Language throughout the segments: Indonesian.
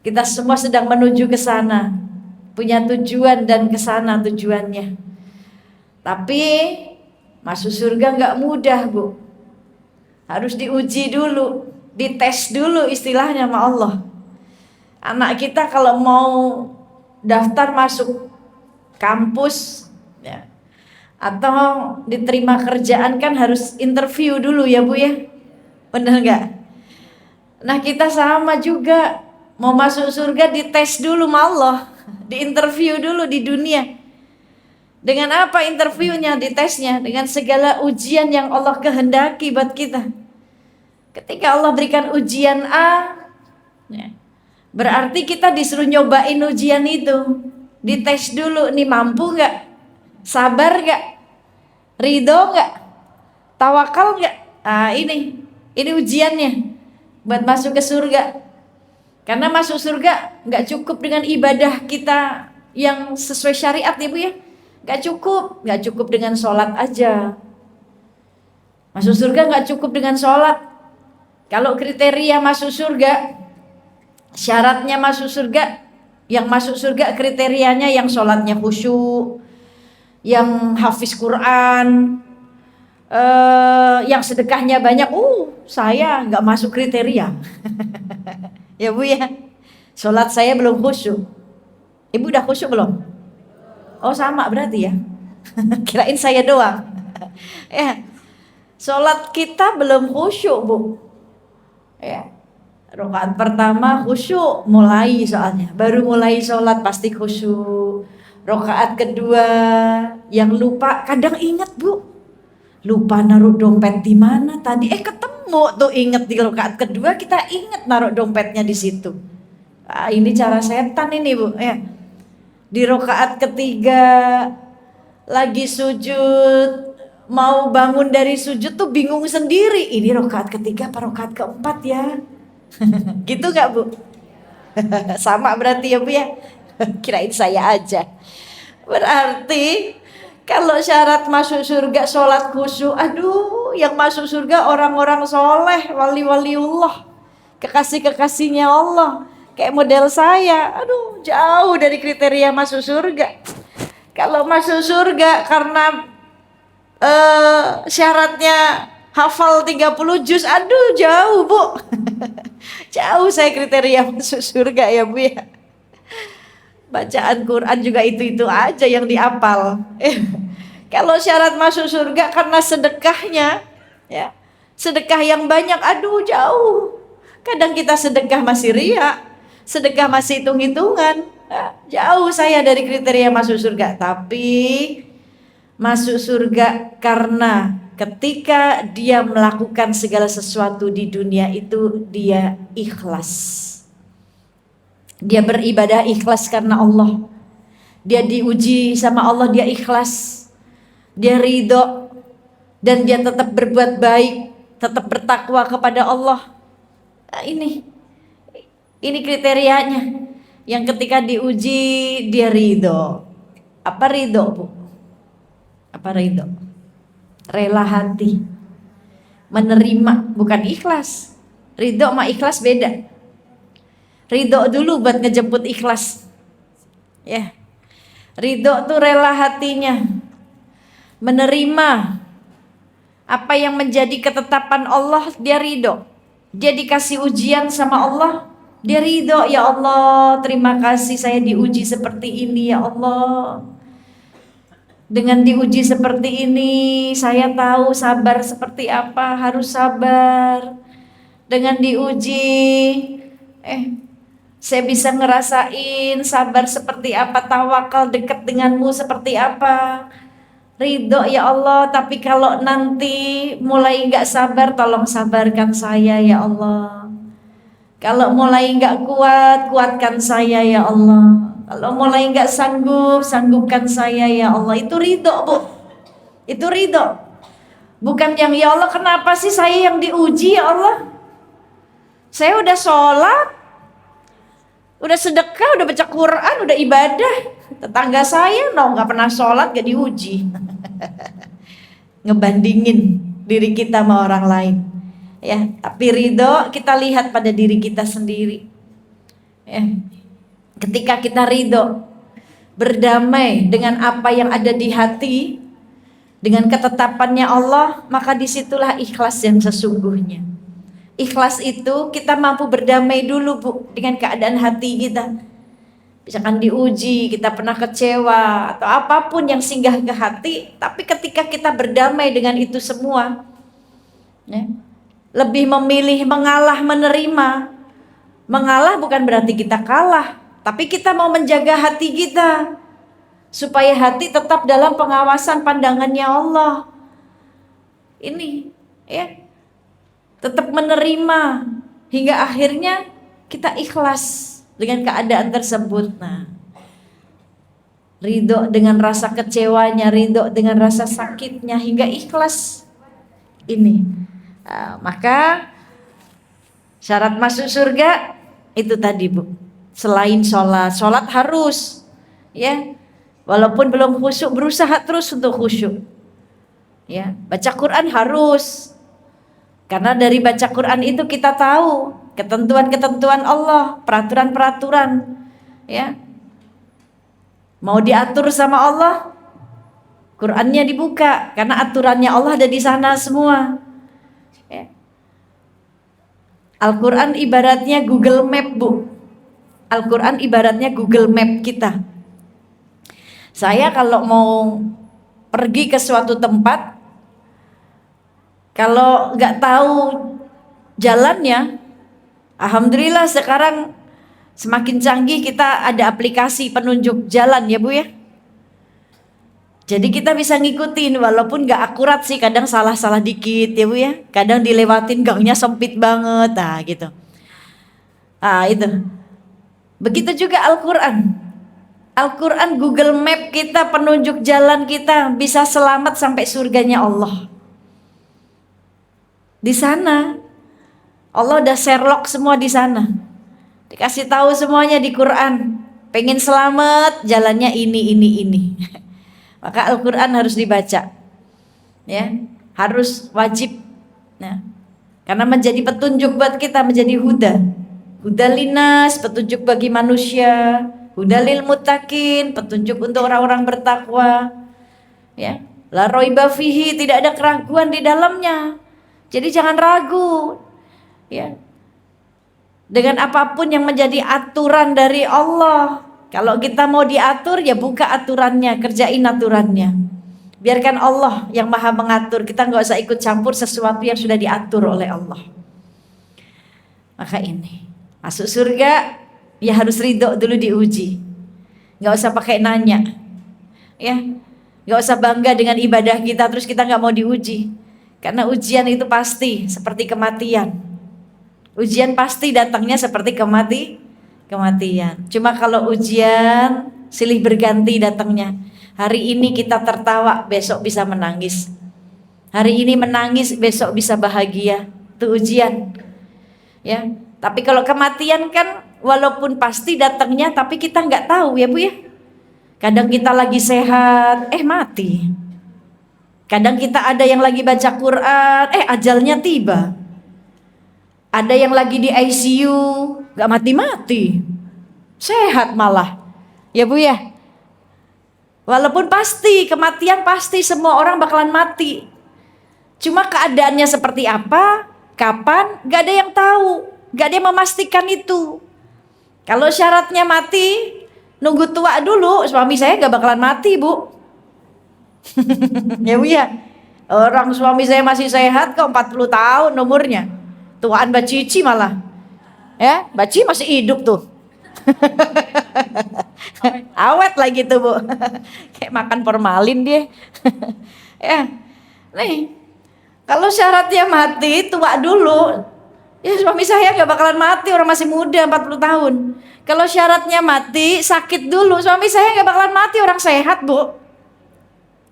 Kita semua sedang menuju ke sana, punya tujuan dan ke sana tujuannya. Tapi masuk surga nggak mudah, Bu. Harus diuji dulu, dites dulu istilahnya sama Allah. Anak kita kalau mau daftar masuk kampus ya, atau diterima kerjaan kan harus interview dulu ya Bu ya. Bener nggak? Nah kita sama juga, mau masuk surga dites dulu sama Allah, diinterview dulu di dunia. Dengan apa interviewnya, ditesnya? Dengan segala ujian yang Allah kehendaki buat kita. Ketika Allah berikan ujian A, ya, berarti kita disuruh nyobain ujian itu. Dites dulu, nih mampu nggak? Sabar nggak? Ridho nggak? Tawakal nggak? Ah ini ujiannya buat masuk ke surga. Karena masuk surga nggak cukup dengan ibadah kita yang sesuai syariat ya Bu ya. Nggak cukup dengan sholat aja. Masuk surga nggak cukup dengan sholat. Kalau kriteria masuk surga, syaratnya masuk surga, yang masuk surga kriterianya yang sholatnya khusyuk, yang hafiz Quran, yang sedekahnya banyak. Saya nggak masuk kriteria. Ya Bu ya, sholat saya belum khusyuk. Ibu udah khusyuk belum? Oh sama berarti ya. Kirain saya doang. Ya, sholat kita belum khusyuk Bu. Ya, rakaat pertama khusyuk mulai soalnya, baru mulai sholat pasti khusyuk. Rakaat kedua yang lupa kadang ingat Bu, lupa naruh dompet di mana tadi, ketemu tuh, inget di rakaat kedua kita inget naruh dompetnya di situ. Ini cara setan ini Bu ya. Di rakaat ketiga lagi sujud, mau bangun dari sujud tuh bingung sendiri, ini rakaat ketiga apa rakaat keempat ya. Gitu gak Bu? Sama berarti ya Bu ya. Kirain saya aja. Berarti kalau syarat masuk surga sholat khusyuk, yang masuk surga orang-orang soleh, wali-waliullah, kekasih-kekasihnya Allah. Kayak model saya, jauh dari kriteria masuk surga. Kalau masuk surga karena syaratnya hafal 30 juz, jauh Bu. Jauh saya kriteria masuk surga ya Bu ya. Bacaan Quran juga itu-itu aja yang dihafal. Kalau syarat masuk surga karena sedekahnya, ya, sedekah yang banyak, jauh. Kadang kita sedekah masih riya, sedekah masih hitung-hitungan. Jauh saya dari kriteria masuk surga. Tapi masuk surga karena ketika dia melakukan segala sesuatu di dunia itu dia ikhlas. Dia beribadah ikhlas karena Allah. Dia diuji sama Allah, dia ikhlas. Dia ridho dan dia tetap berbuat baik, tetap bertakwa kepada Allah. Ini kriterianya. Yang ketika diuji dia ridho. Apa ridho Bu? Apa ridho? Rela hati, menerima, bukan ikhlas. Ridho sama ikhlas beda. Ridho dulu buat ngejemput ikhlas. Ya. Ridho tuh rela hatinya, menerima apa yang menjadi ketetapan Allah, dia ridho. Dia dikasih ujian sama Allah, dia ridho. Ya Allah, terima kasih saya diuji seperti ini ya Allah. Dengan diuji seperti ini, saya tahu sabar seperti apa, harus sabar. Dengan diuji, saya bisa ngerasain sabar seperti apa, tawakal dekat denganmu seperti apa. Ridho ya Allah, tapi kalau nanti mulai nggak sabar, tolong sabarkan saya ya Allah. Kalau mulai nggak kuat, kuatkan saya ya Allah. Kalau mulai nggak sanggup, sanggupkan saya ya Allah. Itu ridho Bu. Itu ridho. Bukan yang ya Allah kenapa sih saya yang diuji ya Allah. Saya udah sholat, udah sedekah, udah baca Quran, udah ibadah. Tetangga saya nggak pernah sholat, gak diuji. Ngebandingin diri kita sama orang lain. Ya, tapi ridho kita lihat pada diri kita sendiri. Ya. Ketika kita ridho, berdamai dengan apa yang ada di hati, dengan ketetapannya Allah, maka disitulah ikhlas yang sesungguhnya. Ikhlas itu kita mampu berdamai dulu, Bu, dengan keadaan hati kita. Misalkan diuji, kita pernah kecewa atau apapun yang singgah ke hati, tapi ketika kita berdamai dengan itu semua, ya, lebih memilih mengalah menerima. Mengalah bukan berarti kita kalah, tapi kita mau menjaga hati kita supaya hati tetap dalam pengawasan pandangannya Allah. Ini, ya, tetap menerima hingga akhirnya kita ikhlas dengan keadaan tersebut. Nah, ridho dengan rasa kecewanya, ridho dengan rasa sakitnya, hingga ikhlas ini. Maka syarat masuk surga itu tadi, Bu. Selain sholat harus, ya, walaupun belum khusyuk, berusaha terus untuk khusyuk. Ya, baca Quran harus, karena dari baca Quran itu kita tahu ketentuan-ketentuan Allah, peraturan-peraturan, ya. Mau diatur sama Allah, Qurannya dibuka, karena aturannya Allah ada di sana semua. Ya. Al-Quran ibaratnya Google Map, Bu. Al-Quran ibaratnya Google Map kita. Saya kalau mau pergi ke suatu tempat, kalau nggak tahu jalannya, alhamdulillah sekarang semakin canggih, kita ada aplikasi penunjuk jalan, ya Bu, ya. Jadi kita bisa ngikutin walaupun nggak akurat sih, kadang salah-salah dikit, ya Bu, ya. Kadang dilewatin gangnya sempit banget, gitu. Itu. Begitu juga Al-Quran. Al-Quran Google Map kita, penunjuk jalan kita, bisa selamat sampai surganya Allah. Di sana Allah udah Sherlock semua di sana. Dikasih tahu semuanya di Quran. Pengen selamat, jalannya ini. Maka Al-Quran harus dibaca. Ya, harus wajib. Nah, karena menjadi petunjuk buat kita, menjadi huda. Hudalinas, petunjuk bagi manusia, hudalil muttaqin, petunjuk untuk orang-orang bertakwa. Ya, la raiba fihi, tidak ada keraguan di dalamnya. Jadi jangan ragu. Ya. Dengan apapun yang menjadi aturan dari Allah. Kalau kita mau diatur, ya buka aturannya, kerjain aturannya. Biarkan Allah yang maha mengatur, kita nggak usah ikut campur sesuatu yang sudah diatur oleh Allah. Maka ini masuk surga, ya harus ridho dulu diuji. Nggak usah pakai nanya, ya. Nggak usah bangga dengan ibadah kita terus kita nggak mau diuji. Karena ujian itu pasti seperti kematian. Ujian pasti datangnya seperti kematian. Cuma kalau ujian silih berganti datangnya. Hari ini kita tertawa, besok bisa menangis. Hari ini menangis, besok bisa bahagia. Itu ujian. Ya. Tapi kalau kematian kan walaupun pasti datangnya, tapi kita nggak tahu, ya Bu, ya. Kadang kita lagi sehat, mati. Kadang kita ada yang lagi baca Quran, ajalnya tiba. Ada yang lagi di ICU, nggak mati-mati, sehat malah, ya Bu, ya. Walaupun pasti kematian, pasti semua orang bakalan mati. Cuma keadaannya seperti apa, kapan, nggak ada yang tahu. Gak ada yang memastikan itu. Kalau syaratnya mati, nunggu tua dulu. Suami saya gak bakalan mati, Bu. Ya Bu, ya. Orang suami saya masih sehat kok, 40 tahun umurnya. Tuaan Mbak Cici malah. Ya, Mbak Cici masih hidup tuh. Awet lagi tuh, Bu. Kayak makan formalin dia. Ya. Nih, kalau syaratnya mati, tua dulu. Ya, suami saya gak bakalan mati, orang masih muda, 40 tahun. Kalau syaratnya mati, sakit dulu. Suami saya gak bakalan mati, orang sehat, Bu.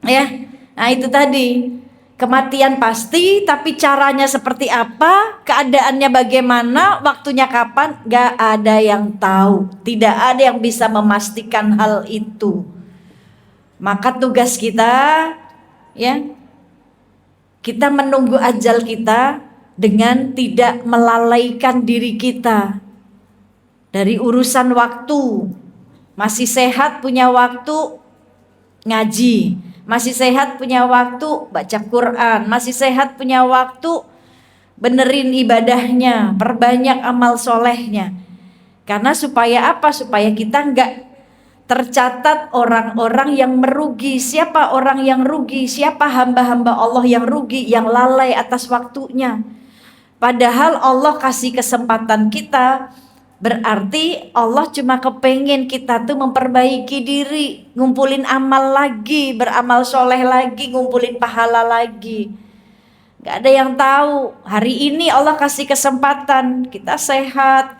Ya, nah itu tadi. Kematian pasti, tapi caranya seperti apa, keadaannya bagaimana, waktunya kapan, gak ada yang tahu. Tidak ada yang bisa memastikan hal itu. Maka tugas kita, ya, kita menunggu ajal kita dengan tidak melalaikan diri kita. Dari urusan waktu, masih sehat punya waktu ngaji, masih sehat punya waktu baca Quran, masih sehat punya waktu benerin ibadahnya, perbanyak amal solehnya. Karena supaya apa? Supaya kita nggak tercatat orang-orang yang merugi. Siapa orang yang rugi? Siapa hamba-hamba Allah yang rugi, yang lalai atas waktunya? Padahal Allah kasih kesempatan kita. Berarti Allah cuma kepengen kita tuh memperbaiki diri, ngumpulin amal lagi, beramal soleh lagi, ngumpulin pahala lagi. Gak ada yang tahu. Hari ini Allah kasih kesempatan, kita sehat,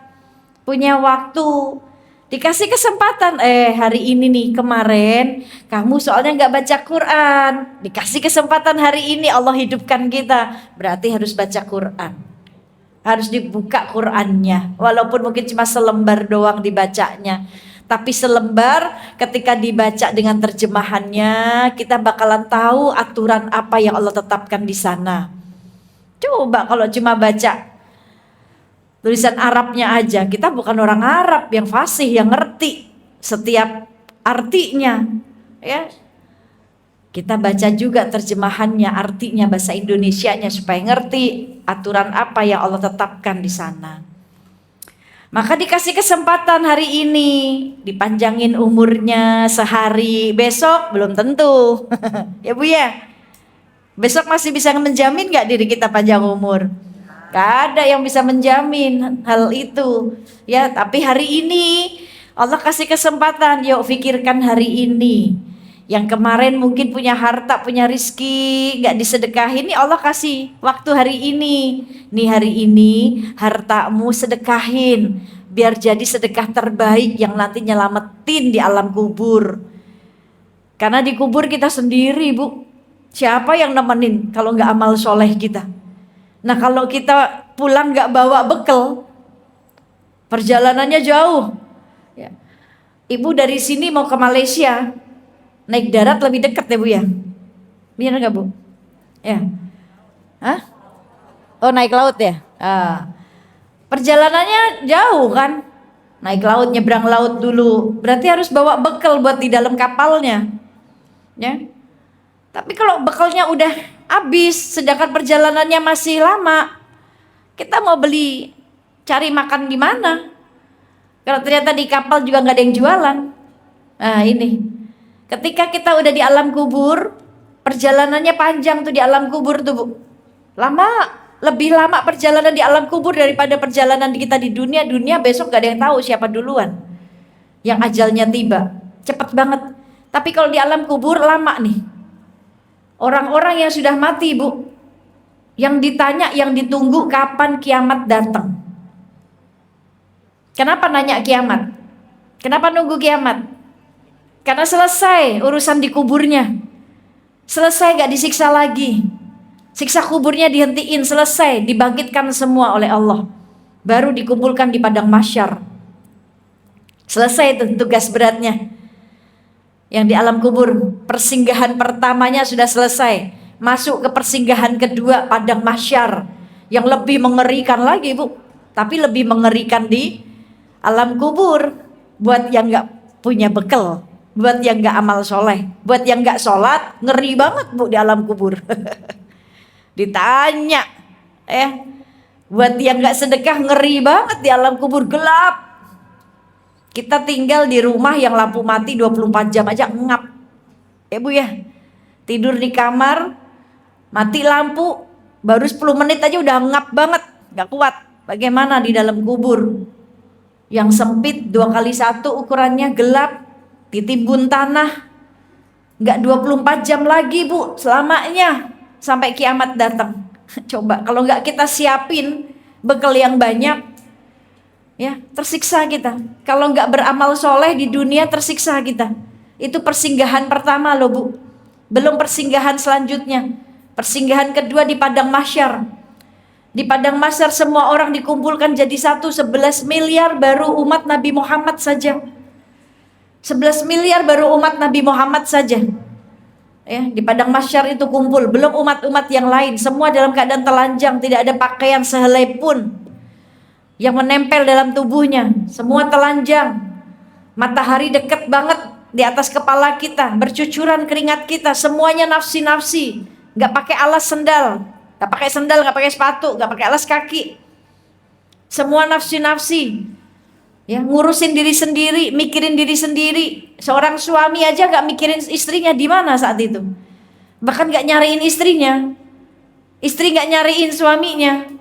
punya waktu, dikasih kesempatan. Hari ini nih, kemarin kamu soalnya gak baca Quran, dikasih kesempatan hari ini Allah hidupkan kita, berarti harus baca Quran. Harus dibuka Qurannya, walaupun mungkin cuma selembar doang dibacanya, tapi selembar ketika dibaca dengan terjemahannya, kita bakalan tahu aturan apa yang Allah tetapkan di sana. Coba kalau cuma baca tulisan Arabnya aja, kita bukan orang Arab yang fasih, yang ngerti setiap artinya, ya. Kita baca juga terjemahannya, artinya bahasa Indonesianya supaya ngerti aturan apa yang Allah tetapkan di sana. Maka dikasih kesempatan hari ini, dipanjangin umurnya sehari, besok belum tentu. Ya Bu ya. Besok masih bisa menjamin gak diri kita panjang umur? Gak ada yang bisa menjamin hal itu. Ya, tapi hari ini Allah kasih kesempatan, yuk pikirkan hari ini. Yang kemarin mungkin punya harta, punya rizki, gak disedekahin, nih Allah kasih waktu hari ini. Nih hari ini hartamu sedekahin, biar jadi sedekah terbaik yang nanti nyelamatin di alam kubur. Karena di kubur kita sendiri Bu, siapa yang nemenin kalau gak amal soleh kita? Nah kalau kita pulang gak bawa bekal, perjalanannya jauh ya. Ibu dari sini mau ke Malaysia, naik darat lebih dekat ya Bu ya? Benar nggak Bu? Ya. Hah? Oh naik laut ya? Perjalanannya jauh kan? Naik laut, nyebrang laut dulu. Berarti harus bawa bekal buat di dalam kapalnya. Ya. Tapi kalau bekalnya udah habis, sedangkan perjalanannya masih lama, kita mau beli, cari makan di mana? Kalau ternyata di kapal juga nggak ada yang jualan. Nah ini. Ketika kita udah di alam kubur, perjalanannya panjang tuh di alam kubur tuh Bu. Lama, lebih lama perjalanan di alam kubur daripada perjalanan kita di dunia. Dunia besok gak ada yang tahu siapa duluan yang ajalnya tiba. Cepat banget. Tapi kalau di alam kubur lama nih. Orang-orang yang sudah mati Bu, yang ditanya, yang ditunggu kapan kiamat datang. Kenapa nanya kiamat? Kenapa nunggu kiamat? Karena selesai urusan di kuburnya, selesai gak disiksa lagi, siksa kuburnya dihentiin, selesai, dibangkitkan semua oleh Allah, baru dikumpulkan di padang mahsyar. Selesai itu tugas beratnya. Yang di alam kubur, persinggahan pertamanya sudah selesai, masuk ke persinggahan kedua, padang mahsyar, yang lebih mengerikan lagi Bu. Tapi lebih mengerikan di alam kubur, buat yang gak punya bekal, buat yang gak amal soleh, buat yang gak sholat, ngeri banget Bu di alam kubur. Ditanya buat yang gak sedekah, ngeri banget di alam kubur, gelap. Kita tinggal di rumah yang lampu mati 24 jam aja ngap ya Bu ya. Tidur di kamar, mati lampu, baru 10 menit aja udah ngap banget, gak kuat. Bagaimana di dalam kubur yang sempit 2x1 ukurannya, gelap, ditimbun tanah, nggak 24 jam lagi Bu, selamanya sampai kiamat datang. Coba kalau nggak kita siapin bekal yang banyak, ya tersiksa kita. Kalau nggak beramal soleh di dunia, tersiksa kita. Itu persinggahan pertama loh Bu, belum persinggahan selanjutnya. Persinggahan kedua di padang mahsyar. Di padang mahsyar semua orang dikumpulkan jadi satu, 11 miliar baru umat Nabi Muhammad saja. 11 miliar baru umat Nabi Muhammad saja. Ya, di padang mahsyar itu kumpul, belum umat-umat yang lain, semua dalam keadaan telanjang, tidak ada pakaian sehelai pun. yang menempel dalam tubuhnya, semua telanjang. Matahari dekat banget di atas kepala kita, bercucuran keringat kita, semuanya nafsi-nafsi. Nggak pakai alas sendal, nggak pakai sendal, nggak pakai sepatu, nggak pakai alas kaki. Semua nafsi-nafsi. Ya, ngurusin diri sendiri, mikirin diri sendiri. Seorang suami aja nggak mikirin istrinya di mana saat itu. Bahkan nggak nyariin istrinya. Istri nggak nyariin suaminya.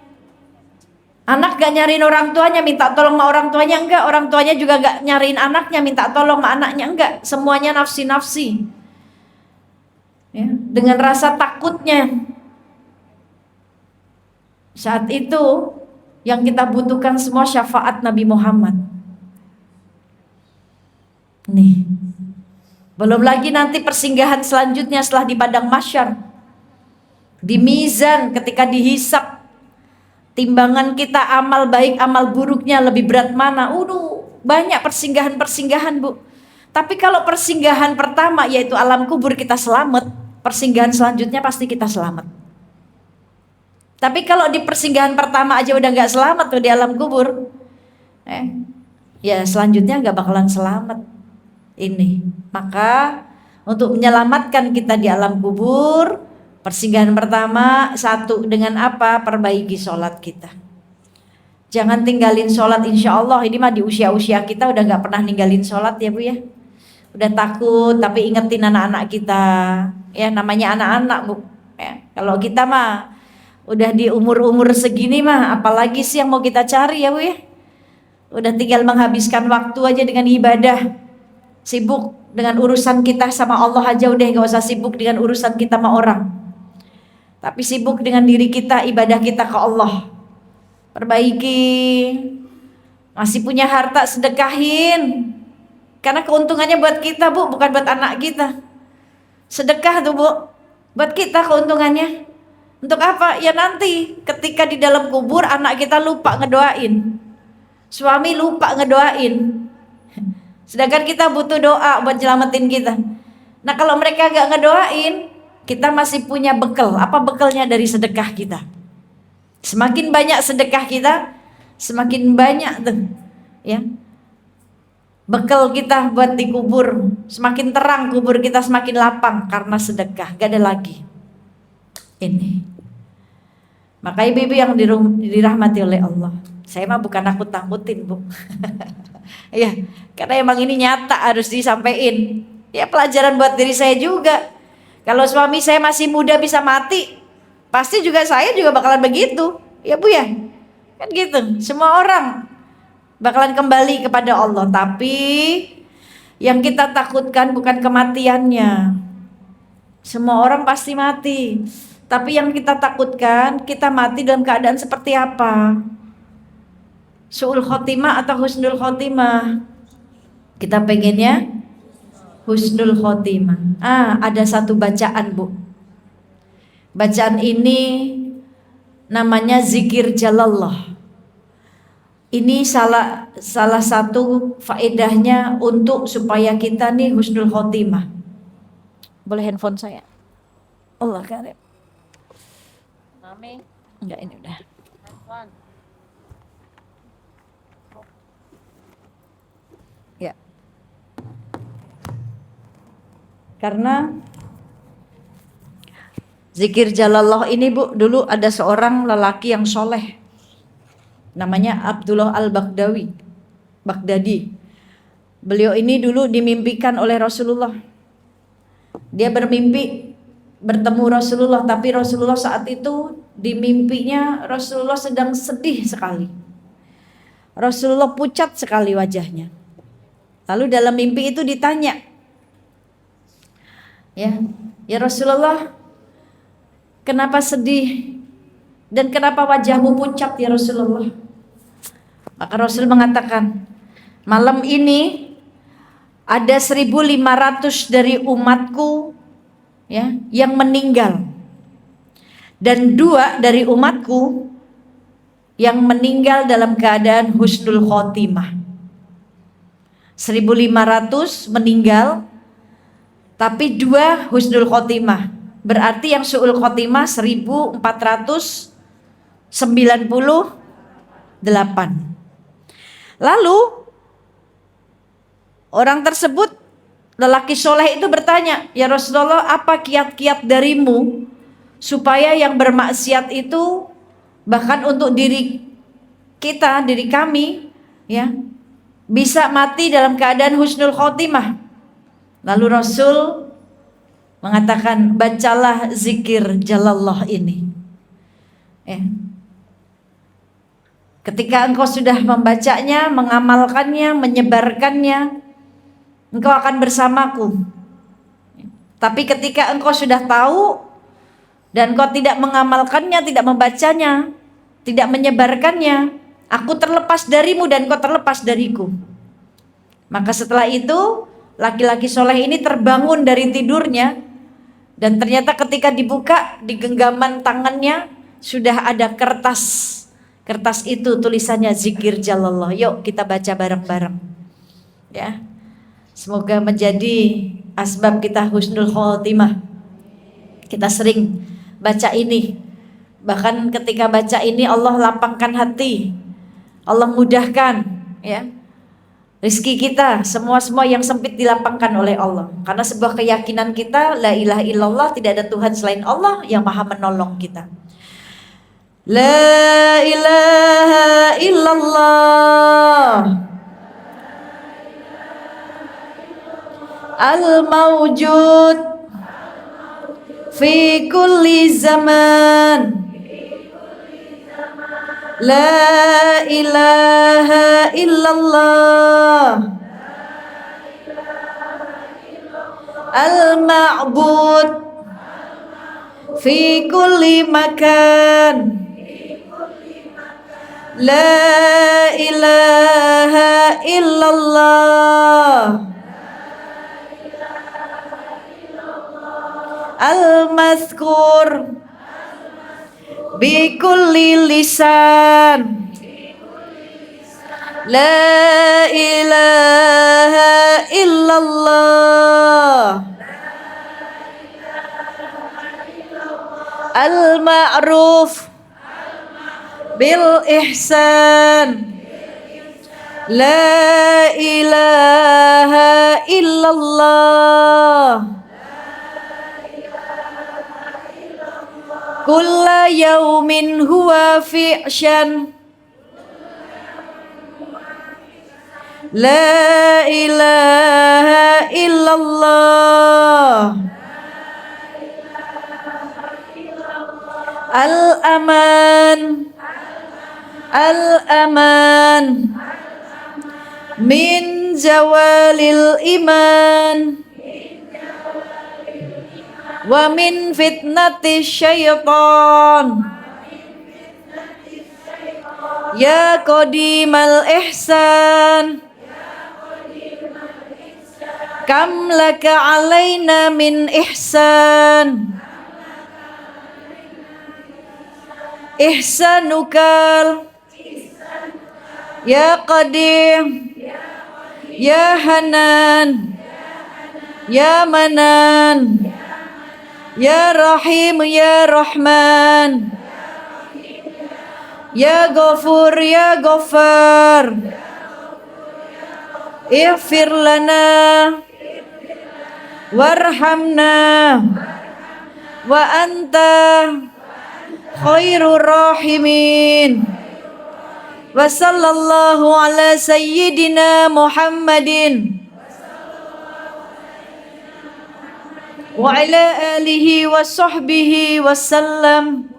Anak gak nyariin orang tuanya, minta tolong sama orang tuanya enggak. Orang tuanya juga gak nyariin anaknya, minta tolong sama anaknya enggak. Semuanya nafsi-nafsi ya, dengan rasa takutnya. Saat itu yang kita butuhkan semua syafaat Nabi Muhammad. Nih, belum lagi nanti persinggahan selanjutnya setelah di padang mahsyar, di mizan ketika dihisap. Timbangan kita amal baik amal buruknya lebih berat mana? Banyak persinggahan-persinggahan, Bu. Tapi kalau persinggahan pertama yaitu alam kubur kita selamat, persinggahan selanjutnya pasti kita selamat. Tapi kalau di persinggahan pertama aja udah nggak selamat tuh di alam kubur, ya selanjutnya nggak bakalan selamat. Ini maka untuk menyelamatkan kita di alam kubur, persinggahan pertama satu dengan apa? Perbaiki sholat kita. Jangan tinggalin sholat, insya Allah ini mah di usia-usia kita udah gak pernah ninggalin sholat ya Bu ya. Udah takut tapi ingetin anak-anak kita. Ya namanya anak-anak Bu ya. Kalau kita mah udah di umur-umur segini mah apalagi sih yang mau kita cari ya Bu ya. Udah tinggal menghabiskan waktu aja dengan ibadah. Sibuk dengan urusan kita sama Allah aja udah, gak usah sibuk dengan urusan kita sama orang. Tapi sibuk dengan diri kita, ibadah kita ke Allah. Perbaiki. Masih punya harta, sedekahin. Karena keuntungannya buat kita Bu, bukan buat anak kita. Sedekah tuh Bu, buat kita keuntungannya. Untuk apa? Ya nanti ketika di dalam kubur anak kita lupa ngedoain, suami lupa ngedoain. Sedangkan kita butuh doa buat nyelamatin kita. Nah kalau mereka gak ngedoain, kita masih punya bekal. Apa bekalnya? Dari sedekah kita. Semakin banyak sedekah kita, semakin banyak tuh ya bekal kita buat dikubur. Semakin terang kubur kita, semakin lapang karena sedekah. Gak ada lagi ini. Maka ibu-ibu yang dirahmati oleh Allah, saya mah bukan nakut-nakutin Bu. Ya, karena emang ini nyata harus disampaikan. Ya pelajaran buat diri saya juga. Kalau suami saya masih muda bisa mati, pasti juga saya juga bakalan begitu. Ya Bu ya. Kan gitu. Semua orang bakalan kembali kepada Allah. Tapi yang kita takutkan bukan kematiannya. Semua orang pasti mati. Tapi yang kita takutkan, kita mati dalam keadaan seperti apa? Su'ul khotimah atau husnul khotimah? Kita pengennya husnul khotimah. Ada satu bacaan Bu. Bacaan ini namanya zikir jalallah. Ini salah satu faedahnya untuk supaya kita nih husnul khotimah. Boleh handphone saya? Allah karim. Mami. Enggak, ini udah. Handphone. Ya. Karena zikir jalallah ini Bu, dulu ada seorang lelaki yang soleh, namanya Abdullah Baghdadi. Beliau ini dulu dimimpikan oleh Rasulullah. Dia bermimpi bertemu Rasulullah, tapi Rasulullah saat itu di mimpinya Rasulullah sedang sedih sekali. Rasulullah pucat sekali wajahnya. Lalu dalam mimpi itu ditanya, ya Rasulullah, kenapa sedih dan kenapa wajahmu pucat ya Rasulullah? Maka Rasul mengatakan, malam ini ada 1.500 dari umatku ya yang meninggal, dan 2 dari umatku yang meninggal dalam keadaan husnul khotimah. 1.500 meninggal, tapi 2 husnul khotimah. Berarti yang su'ul khotimah 1.498. Lalu orang tersebut, lelaki soleh itu bertanya, ya Rasulullah, apa kiat-kiat darimu supaya yang bermaksiat itu, bahkan untuk diri kita, diri kami, ya, bisa mati dalam keadaan husnul khotimah. Lalu Rasul mengatakan, bacalah zikir jalallah ini. Ya. Ketika engkau sudah membacanya, mengamalkannya, menyebarkannya, engkau akan bersamaku. Tapi ketika engkau sudah tahu dan engkau tidak mengamalkannya, tidak membacanya, tidak menyebarkannya, aku terlepas darimu dan engkau terlepas dariku. Maka setelah itu laki-laki soleh ini terbangun dari tidurnya, dan ternyata ketika dibuka di genggaman tangannya sudah ada kertas. Kertas itu tulisannya zikir jalallah. Yuk kita baca bareng-bareng. Ya. Semoga menjadi asbab kita husnul khotimah. Kita sering baca ini. Bahkan ketika baca ini Allah lapangkan hati. Allah mudahkan, ya. Rizki kita, semua yang sempit dilapangkan oleh Allah. Karena sebuah keyakinan kita, la ilaha illallah, tidak ada Tuhan selain Allah yang maha menolong kita. La ilaha illallah al-mawjud fi kulli zaman. La ilaha illallah al-ma'bud fi kulli makan. La ilaha illallah al-mazkur bi kulli lisan. La ilaha illallah al-ma'ruf bil ihsan. La ilaha illallah kulla yaumin huwa fi'shan. La ilaha illallah al-aman al-aman min zawalil iman wa min fitnati syaitan. Ya qadimal ihsan kam laka alaina min ihsan. Ihsanukal ya qadim ya hanan ya manan ya rahim ya rahman ya ghafur ya ghaffar. Ighfir lana warhamna wa anta khairur rahimin. Wa sallallahu ala sayyidina Muhammadin wa ala alihi wa sahbihi wasallam.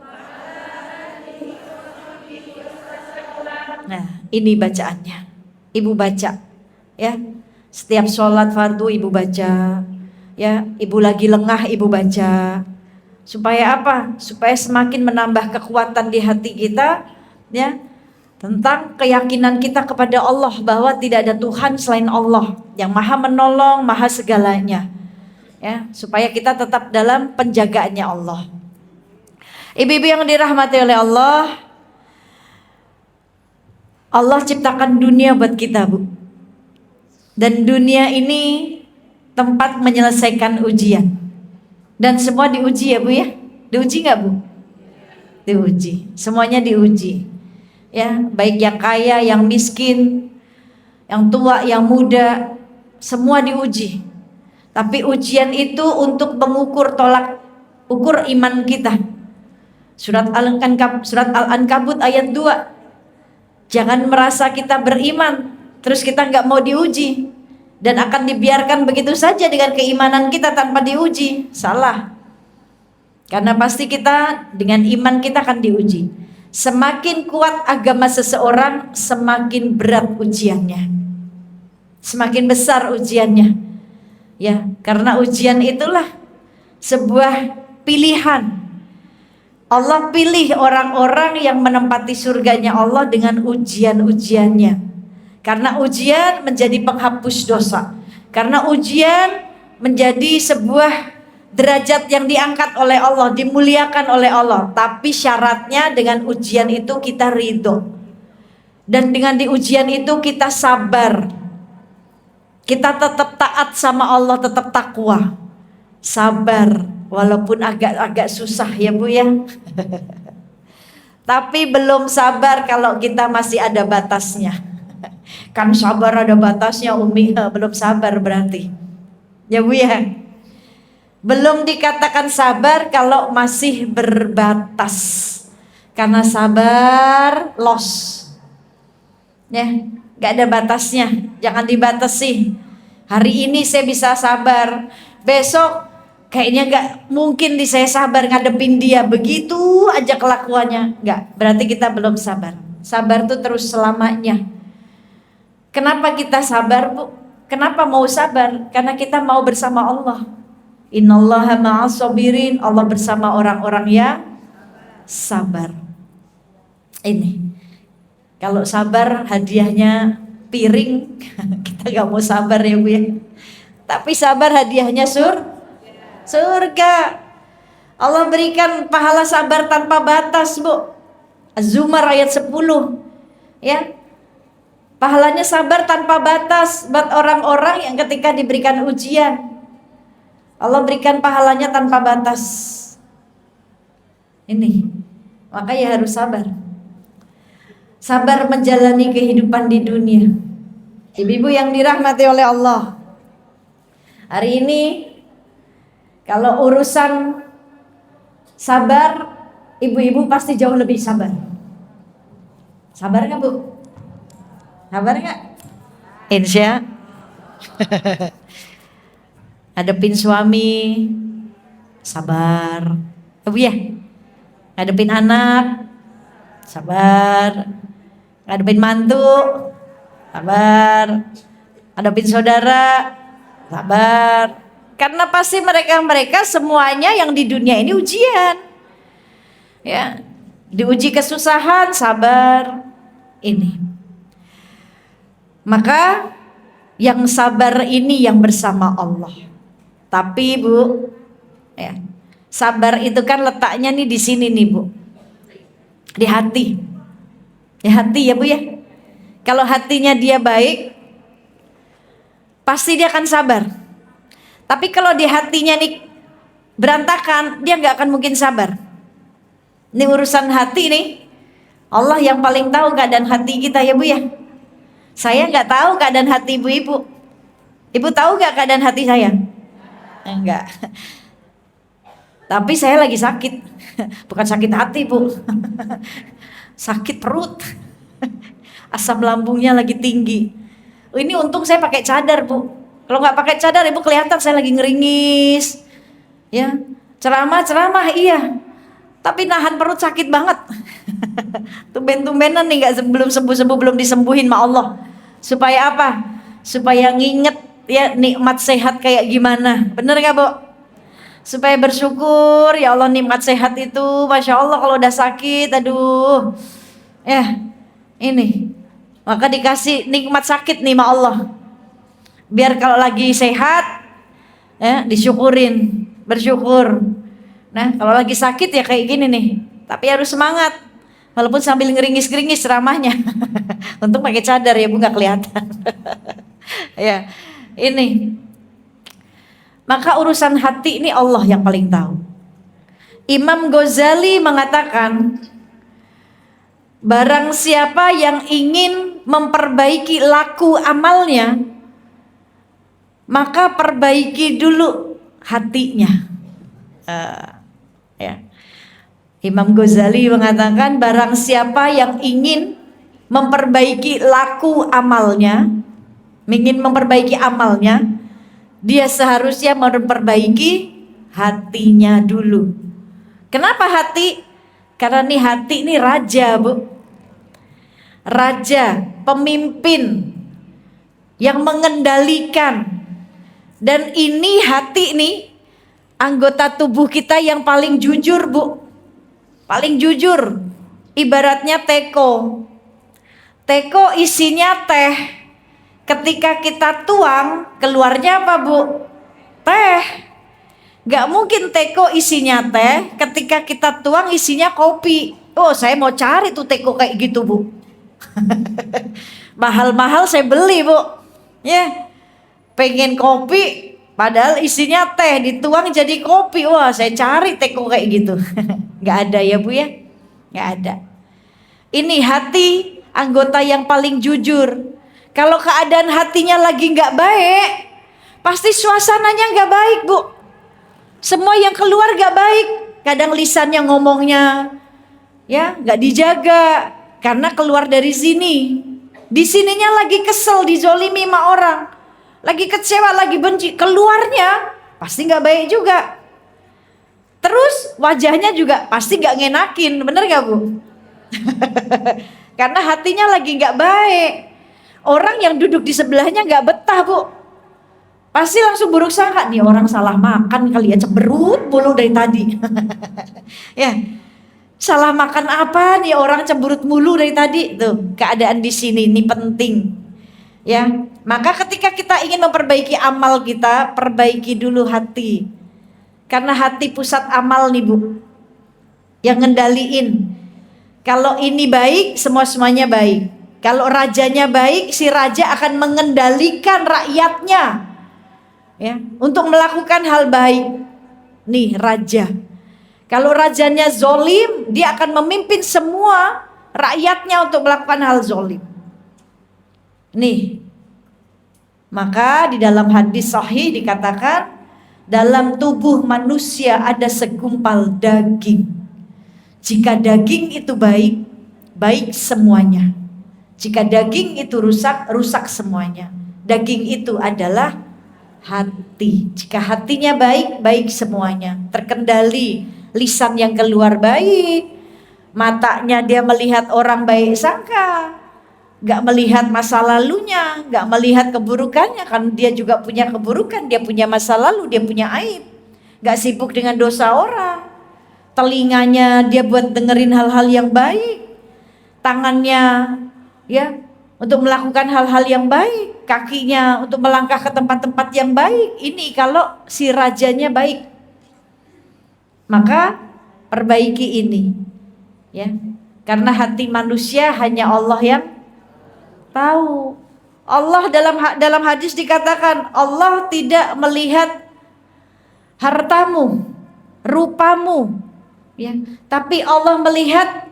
Nah, ini bacaannya. Ibu baca, ya. Setiap sholat fardu ibu baca, ya. Ibu lagi lengah ibu baca. Supaya apa? Supaya semakin menambah kekuatan di hati kita, ya. Tentang keyakinan kita kepada Allah bahwa tidak ada Tuhan selain Allah yang maha menolong, maha segalanya. Ya, supaya kita tetap dalam penjagaannya Allah. Ibu-ibu yang dirahmati oleh Allah, Allah ciptakan dunia buat kita, Bu. Dan dunia ini tempat menyelesaikan ujian. Dan semua diuji ya, Bu ya? Diuji nggak, Bu? Diuji. Semuanya diuji. Ya, baik yang kaya, yang miskin, yang tua, yang muda, semua diuji. Tapi ujian itu untuk mengukur tolak ukur iman kita. Surat Al-Ankabut ayat 2. Jangan merasa kita beriman terus kita nggak mau diuji dan akan dibiarkan begitu saja dengan keimanan kita tanpa diuji. Salah. Karena pasti kita dengan iman kita akan diuji. Semakin kuat agama seseorang, semakin berat ujiannya, semakin besar ujiannya. Ya, karena ujian itulah sebuah pilihan. Allah pilih orang-orang yang menempati surganya Allah dengan ujian-ujiannya. Karena ujian menjadi penghapus dosa. Karena ujian menjadi sebuah derajat yang diangkat oleh Allah, dimuliakan oleh Allah. Tapi syaratnya dengan ujian itu kita ridho. Dan dengan di ujian itu kita sabar. Kita tetap taat sama Allah, tetap takwa. Sabar, walaupun agak susah ya Bu ya. Tapi belum sabar kalau kita masih ada batasnya. Kan sabar ada batasnya Umi, belum sabar berarti. Ya Bu ya. Belum dikatakan sabar kalau masih berbatas. Karena sabar loss. Ya, gak ada batasnya. Jangan dibatasi. Hari ini saya bisa sabar, besok kayaknya gak mungkin saya sabar ngadepin dia. Begitu aja kelakuannya. Gak, berarti kita belum sabar. Sabar tuh terus selamanya. Kenapa kita sabar Bu? Kenapa mau sabar? Karena kita mau bersama Allah. Innallaha ma'as sabirin. Allah bersama orang-orang yang sabar. Ini kalau sabar hadiahnya piring. Kita gak mau sabar ya Bu ya. Tapi sabar hadiahnya surga. Allah berikan pahala sabar tanpa batas Bu. Az-Zumar ayat 10. Ya, pahalanya sabar tanpa batas buat orang-orang yang ketika diberikan ujian Allah berikan pahalanya tanpa batas. Ini, makanya harus sabar. Sabar menjalani kehidupan di dunia. Ibu-ibu yang dirahmati oleh Allah, hari ini kalau urusan sabar, ibu-ibu pasti jauh lebih sabar. Sabar nggak Bu? Sabar nggak? Insya. Ngadepin suami sabar, Bu ya. Ngadepin anak sabar. Ngadepin mantu sabar. Ngadepin saudara sabar. Karena pasti mereka semuanya yang di dunia ini ujian. Ya, diuji kesusahan, sabar. Ini. Maka yang sabar ini yang bersama Allah. Tapi Bu, ya, sabar itu kan letaknya nih di sini nih Bu, di hati, di hati ya Bu ya. Kalau hatinya dia baik, pasti dia akan sabar. Tapi kalau di hatinya nih berantakan, dia nggak akan mungkin sabar. Ini urusan hati nih. Allah yang paling tahu keadaan hati kita ya Bu ya. Saya nggak tahu keadaan hati ibu-ibu. Ibu tahu nggak keadaan hati saya? Enggak. Tapi saya lagi sakit. Bukan sakit hati Bu. Sakit perut. Asam lambungnya lagi tinggi. Ini untung saya pakai cadar Bu. Kalau nggak pakai cadar Ibu kelihatan saya lagi ngeringis. Ya, ceramah iya. Tapi nahan perut sakit banget. Tumben-tumbenan nih nggak belum sembuh belum disembuhin sama Allah. Supaya apa? Supaya nginget ya nikmat sehat kayak gimana. Bener nggak Bu? Supaya bersyukur ya Allah nikmat sehat itu, masya Allah kalau udah sakit, aduh. Ya ini maka dikasih nikmat sakit nih sama Allah. Biar kalau lagi sehat ya disyukurin, bersyukur. Nah kalau lagi sakit ya kayak gini nih. Tapi harus semangat. Walaupun sambil ngeringis-ngeringis ceramahnya. Untung pakai cadar ya Bu, nggak kelihatan. Ya, ini. Maka urusan hati ini Allah yang paling tahu. Imam Ghazali mengatakan, barang siapa yang ingin memperbaiki laku amalnya, maka perbaiki dulu hatinya. Ya. Imam Ghazali mengatakan, barang siapa yang ingin memperbaiki laku amalnya, ingin memperbaiki amalnya, dia seharusnya memperbaiki hatinya dulu. Kenapa hati? Karena nih hati ini raja, Bu. Raja, pemimpin yang mengendalikan. Dan ini hati nih anggota tubuh kita yang paling jujur, Bu. Paling jujur. Ibaratnya teko. Teko isinya teh. Ketika kita tuang, keluarnya apa, Bu? Teh. Gak mungkin teko isinya teh, ketika kita tuang isinya kopi. Oh, saya mau cari tuh teko kayak gitu, Bu. Mahal-mahal saya beli, Bu. Ya, pengen kopi, padahal isinya teh, dituang jadi kopi. Wah, saya cari teko kayak gitu. Gak ada ya, Bu ya? Gak ada. Ini hati anggota yang paling jujur. Kalau keadaan hatinya lagi gak baik, pasti suasananya gak baik, Bu. Semua yang keluar gak baik. Kadang lisannya ngomongnya ya gak dijaga, karena keluar dari sini. Di sininya lagi kesel, dizolimi sama orang, lagi kecewa, lagi benci, keluarnya pasti gak baik juga. Terus wajahnya juga pasti gak ngenakin, bener gak, Bu? Karena hatinya lagi gak baik. Orang yang duduk di sebelahnya gak betah, Bu. Pasti langsung buruk sangka, nih orang salah makan kali ya, cemberut mulu dari tadi. Ya, salah makan apa nih orang cemberut mulu dari tadi. Tuh, keadaan di sini ini penting. Ya, maka ketika kita ingin memperbaiki amal kita, perbaiki dulu hati. Karena hati pusat amal nih, Bu. Yang ngendaliin. Kalau ini baik, semuanya baik. Kalau rajanya baik, si raja akan mengendalikan rakyatnya. Ya, untuk melakukan hal baik. Nih raja. Kalau rajanya zolim, dia akan memimpin semua rakyatnya untuk melakukan hal zolim. Nih, maka di dalam hadis sahih dikatakan, dalam tubuh manusia ada segumpal daging. Jika daging itu baik, baik semuanya. Jika daging itu rusak, rusak semuanya. Daging itu adalah hati. Jika hatinya baik, baik semuanya. Terkendali, lisan yang keluar baik, matanya dia melihat orang baik sangka, gak melihat masa lalunya, gak melihat keburukannya, kan dia juga punya keburukan, dia punya masa lalu, dia punya aib. Gak sibuk dengan dosa orang. Telinganya dia buat dengerin hal-hal yang baik, tangannya ya untuk melakukan hal-hal yang baik, kakinya untuk melangkah ke tempat-tempat yang baik. Ini kalau si rajanya baik, maka perbaiki ini, ya. Karena hati manusia hanya Allah yang tahu. Allah dalam hadis dikatakan, Allah tidak melihat hartamu, rupamu, ya. Tapi Allah melihat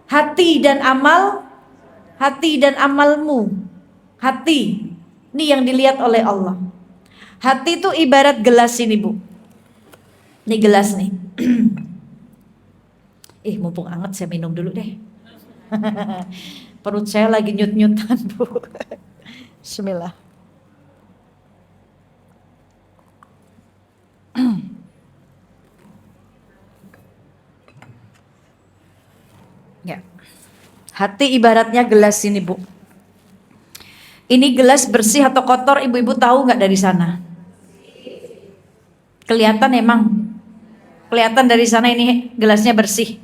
hati dan amal. Hati dan amalmu. Hati, ini yang dilihat oleh Allah. Hati itu ibarat gelas ini, Bu. Ini gelas nih. Mumpung anget saya minum dulu deh. Perut saya lagi nyut-nyutan, Bu. Bismillah. Ya. Hati ibaratnya gelas ini, Bu. Ini gelas bersih atau kotor, ibu-ibu tahu nggak dari sana? Kelihatan emang? Kelihatan dari sana ini gelasnya bersih?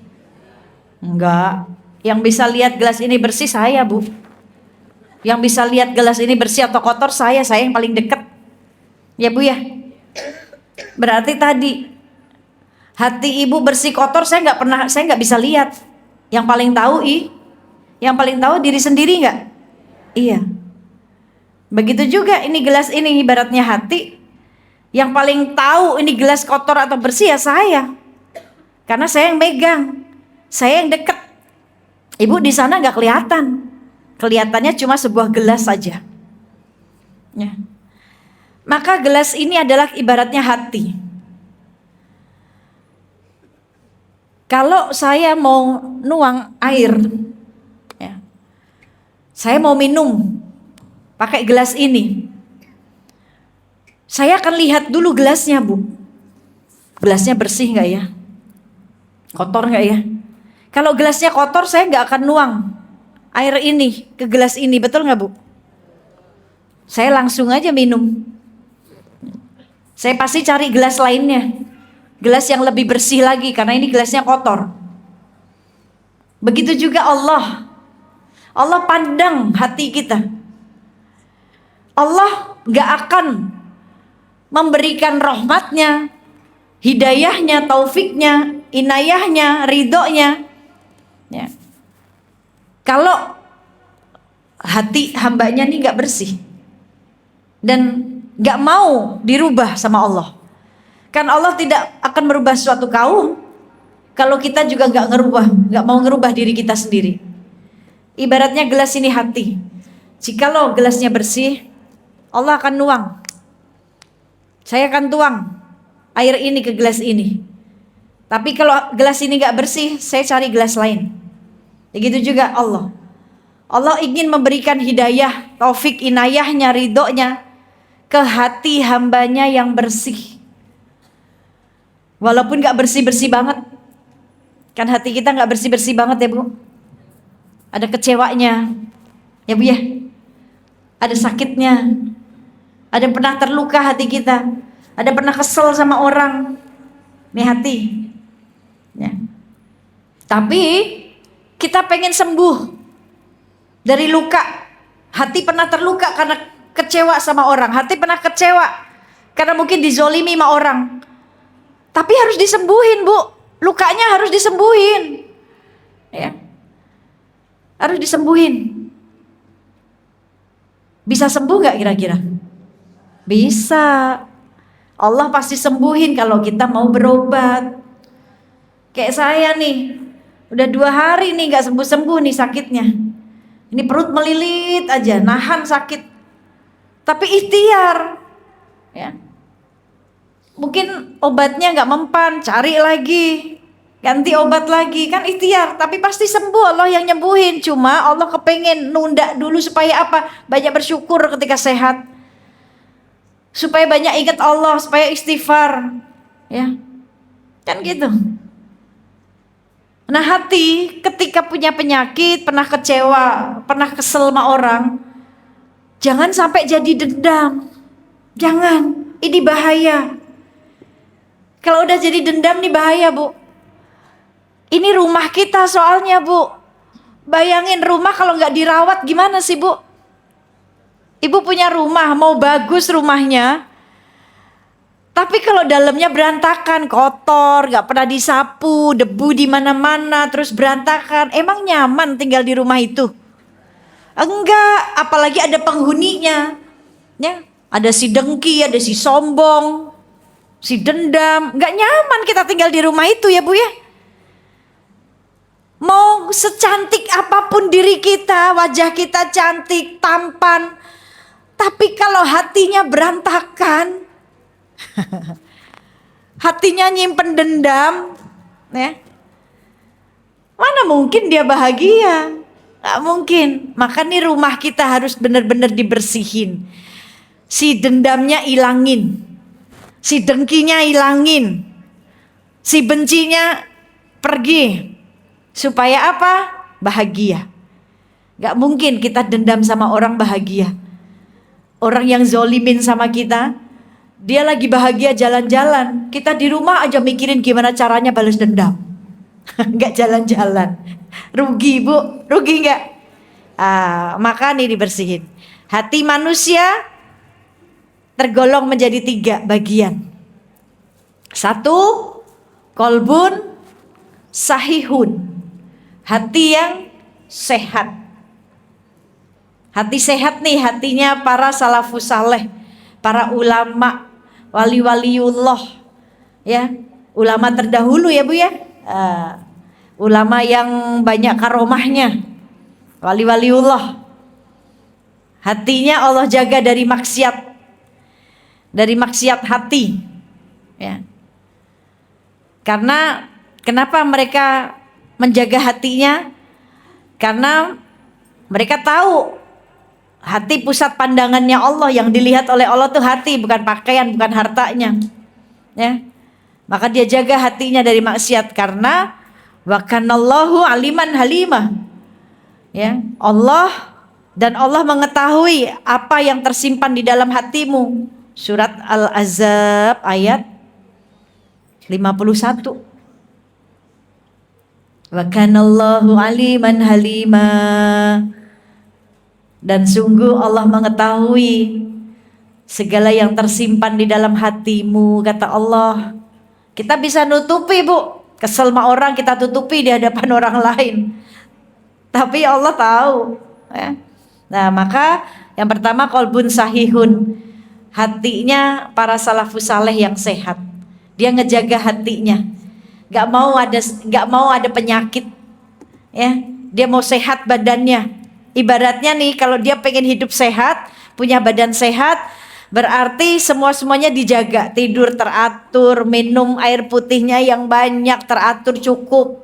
Enggak. Yang bisa lihat gelas ini bersih saya, Bu. Yang bisa lihat gelas ini bersih atau kotor saya yang paling dekat. Ya, Bu ya. Berarti tadi hati ibu bersih kotor saya nggak bisa lihat. Yang paling tahu diri sendiri nggak? Iya. Begitu juga ini gelas ini ibaratnya hati. Yang paling tahu ini gelas kotor atau bersih ya saya. Karena saya yang megang, saya yang dekat. Ibu di sana nggak kelihatan. kelihatannya cuma sebuah gelas saja. Ya. Maka gelas ini adalah ibaratnya hati. Kalau saya mau nuang air, ya, saya mau minum pakai gelas ini, saya akan lihat dulu gelasnya, Bu. Gelasnya bersih nggak ya? Kotor nggak ya? Kalau gelasnya kotor, saya nggak akan nuang air ini ke gelas ini, betul nggak, Bu? Saya langsung aja minum. Saya pasti cari gelas lainnya, gelas yang lebih bersih lagi, karena ini gelasnya kotor. Begitu juga Allah pandang hati kita. Allah gak akan memberikan rahmatnya, hidayahnya, taufiknya, inayahnya, ridhonya, ya, kalau hati hambanya nih gak bersih dan gak mau dirubah sama Allah. Kan Allah tidak akan merubah suatu kaum kalau kita juga gak mau ngerubah diri kita sendiri. Ibaratnya gelas ini hati. Jikalau gelasnya bersih, Allah akan nuang. Saya akan tuang air ini ke gelas ini. Tapi kalau gelas ini gak bersih, saya cari gelas lain. Begitu juga Allah. Allah ingin memberikan hidayah, taufik, inayahnya, ridhonya ke hati hambanya yang bersih. Walaupun gak bersih-bersih banget. Kan hati kita gak bersih-bersih banget ya, Bu. Ada kecewanya, ya Bu ya. Ada sakitnya. Ada pernah terluka hati kita. Ada pernah kesel sama orang. Ini hati, ya. Tapi kita pengen sembuh dari luka. Hati pernah terluka karena kecewa sama orang. Hati pernah kecewa karena mungkin dizolimi sama orang. Tapi harus disembuhin, Bu. Lukanya harus disembuhin, ya. Harus disembuhin. Bisa sembuh gak kira-kira? Bisa. Allah pasti sembuhin kalau kita mau berobat. Kayak saya nih, udah 2 hari nih gak sembuh-sembuh nih sakitnya. Ini perut melilit aja, nahan sakit. Tapi ikhtiar, ya. Mungkin obatnya gak mempan, cari lagi, ganti obat lagi, kan ikhtiar. Tapi pasti sembuh, Allah yang nyembuhin. Cuma Allah kepengen nunda dulu supaya apa? Banyak bersyukur ketika sehat, supaya banyak ingat Allah, supaya istighfar, ya. Kan gitu. Nah, hati ketika punya penyakit, pernah kecewa, pernah kesel sama orang, jangan sampai jadi dendam. Jangan, ini bahaya. Kalau udah jadi dendam nih bahaya, Bu. Ini rumah kita soalnya, Bu. Bayangin rumah kalau nggak dirawat gimana sih, Bu? Ibu punya rumah, mau bagus rumahnya, tapi kalau dalamnya berantakan, kotor, nggak pernah disapu, debu di mana-mana, terus berantakan, emang nyaman tinggal di rumah itu? Enggak, apalagi ada penghuninya, ya. Ada si dengki, ada si sombong, si dendam, nggak nyaman kita tinggal di rumah itu ya, Bu ya. Mau secantik apapun diri kita, wajah kita cantik, tampan, tapi kalau hatinya berantakan, hatinya nyimpen dendam, ya, mana mungkin dia bahagia? Gak mungkin. Maka nih rumah kita harus benar-benar dibersihin. Si dendamnya ilangin, si dengkinya ilangin, si bencinya pergi. Supaya apa? Bahagia. Gak mungkin kita dendam sama orang bahagia. Orang yang zolimin sama kita, dia lagi bahagia jalan-jalan, kita di rumah aja mikirin gimana caranya balas dendam. Gak jalan-jalan. Rugi, Bu, rugi gak? Maka nih dibersihin. Hati manusia tergolong menjadi 3 bagian. 1, kolbun sahihun, hati yang sehat. Hati sehat nih, hatinya para salafus saleh, para ulama, wali-waliullah, ya, ulama terdahulu ya, Bu ya. Ulama yang banyak karomahnya, wali-waliullah. Hatinya Allah jaga dari maksiat hati. Ya. Karena kenapa mereka menjaga hatinya? Karena mereka tahu hati pusat pandangannya Allah, yang dilihat oleh Allah tuh hati, bukan pakaian, bukan hartanya. Ya. Maka dia jaga hatinya dari maksiat karena wa kanallahu aliman halimah. Ya, Allah mengetahui apa yang tersimpan di dalam hatimu. Surat Al-Ahzab ayat 51. Wa kanallahu aliman halimah. Dan sungguh Allah mengetahui segala yang tersimpan di dalam hatimu, kata Allah. Kita bisa nutupi, Bu. Kesel sama orang kita tutupi di hadapan orang lain. Tapi Allah tahu. Ya. Nah, maka yang pertama qalbun sahihun. Hatinya para salafus saleh yang sehat. Dia ngejaga hatinya. Gak mau ada penyakit. Ya, dia mau sehat badannya. Ibaratnya nih, kalau dia pengen hidup sehat, punya badan sehat, berarti semuanya dijaga. Tidur teratur, minum air putihnya yang banyak, teratur cukup.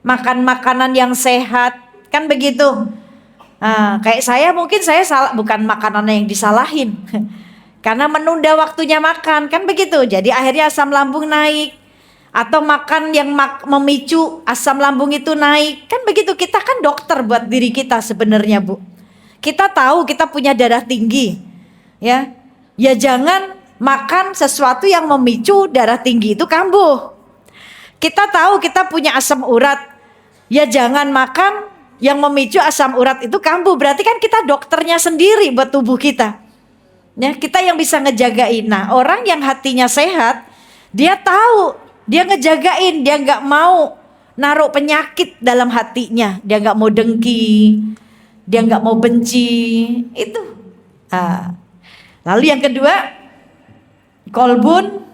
Makan makanan yang sehat, kan begitu. Nah, kayak saya mungkin saya salah, bukan makanan yang disalahin. Karena menunda waktunya makan, kan begitu. Jadi akhirnya asam lambung naik. Atau makan yang memicu asam lambung itu naik. Kan begitu, kita kan dokter buat diri kita sebenarnya, Bu. Kita tahu kita punya darah tinggi. Ya jangan makan sesuatu yang memicu darah tinggi itu kambuh. Kita tahu kita punya asam urat. Ya jangan makan yang memicu asam urat itu kambuh. Berarti kan kita dokternya sendiri buat tubuh kita. Ya, kita yang bisa ngejagain. Nah, orang yang hatinya sehat, dia tahu, dia ngejagain, dia nggak mau naruh penyakit dalam hatinya. Dia nggak mau dengki, dia nggak mau benci. Itu. Lalu yang kedua, kolbun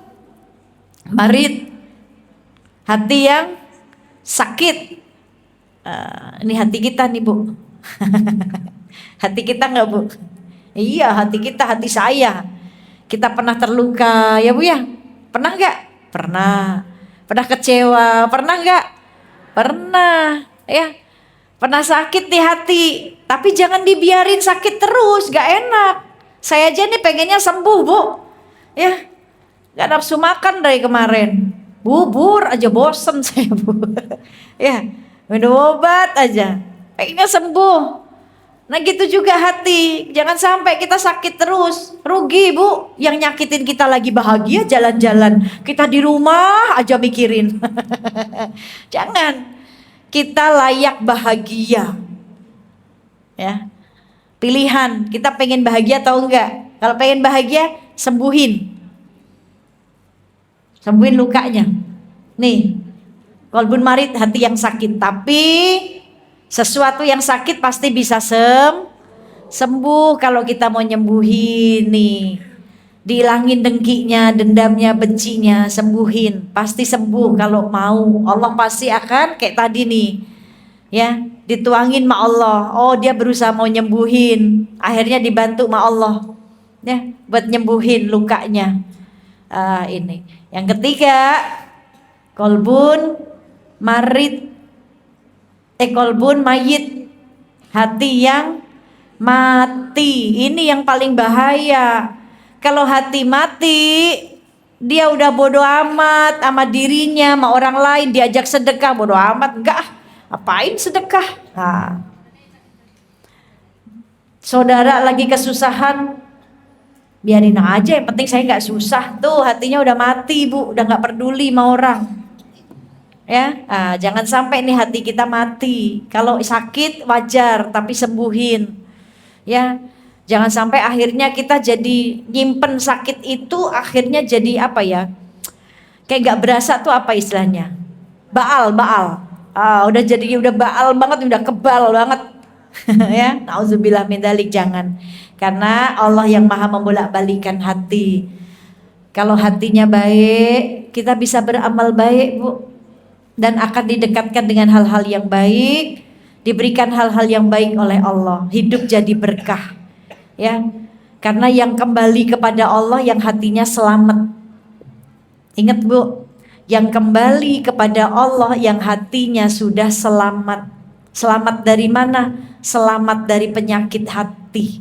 marid, hati yang sakit. Ini hati kita nih, Bu. Hati kita nggak, Bu? Iya, hati kita, hati saya. Kita pernah terluka, ya Bu ya? Pernah nggak? Pernah. Pernah kecewa? Pernah nggak? Pernah. Ya. Pernah sakit di hati. Tapi jangan dibiarin sakit terus, nggak enak. Saya aja nih pengennya sembuh, Bu. Ya. Nggak nafsu makan dari kemarin. Bubur aja bosen saya, Bu. Ya. Minum obat aja. Pengennya sembuh. Nah gitu juga hati, jangan sampai kita sakit terus, rugi Bu. Yang nyakitin kita lagi bahagia jalan-jalan, kita di rumah aja mikirin. Jangan, kita layak bahagia. Ya, pilihan, kita pengen bahagia atau enggak. Kalau pengen bahagia, sembuhin lukanya. Nih, qalbun marid, hati yang sakit, tapi sesuatu yang sakit pasti bisa sembuh kalau kita mau nyembuhin nih. Dihilangin dengkinya, dendamnya, bencinya, sembuhin. Pasti sembuh kalau mau. Allah pasti akan kayak tadi nih. Ya, dituangin sama Allah. Oh, dia berusaha mau nyembuhin. Akhirnya dibantu sama Allah. Ya, buat nyembuhin lukanya. Ini. Yang ketiga, qalbun marid. Kolbun mayit, hati yang mati. Ini yang paling bahaya. Kalau hati mati, dia udah bodoh amat sama dirinya, sama orang lain. Diajak sedekah, bodoh amat. Enggak, apain sedekah? Nah. Saudara lagi kesusahan, biarin aja, yang penting saya nggak susah. Tuh hatinya udah mati, Bu, udah nggak peduli sama orang. Ya, jangan sampai nih hati kita mati. Kalau sakit wajar, tapi sembuhin. Ya, jangan sampai akhirnya kita jadi nyimpen sakit itu, akhirnya jadi apa ya? Kayak nggak berasa tuh apa istilahnya? Baal. Udah baal banget, udah kebal banget. Ya, nauzubillah min dzalik, jangan. Karena Allah yang maha membolak-balikan hati. Kalau hatinya baik, kita bisa beramal baik, Bu. Dan akan didekatkan dengan hal-hal yang baik, diberikan hal-hal yang baik oleh Allah, hidup jadi berkah. Ya, karena yang kembali kepada Allah yang hatinya selamat. Ingat Bu, yang kembali kepada Allah yang hatinya sudah selamat. Selamat dari mana? Selamat dari penyakit hati.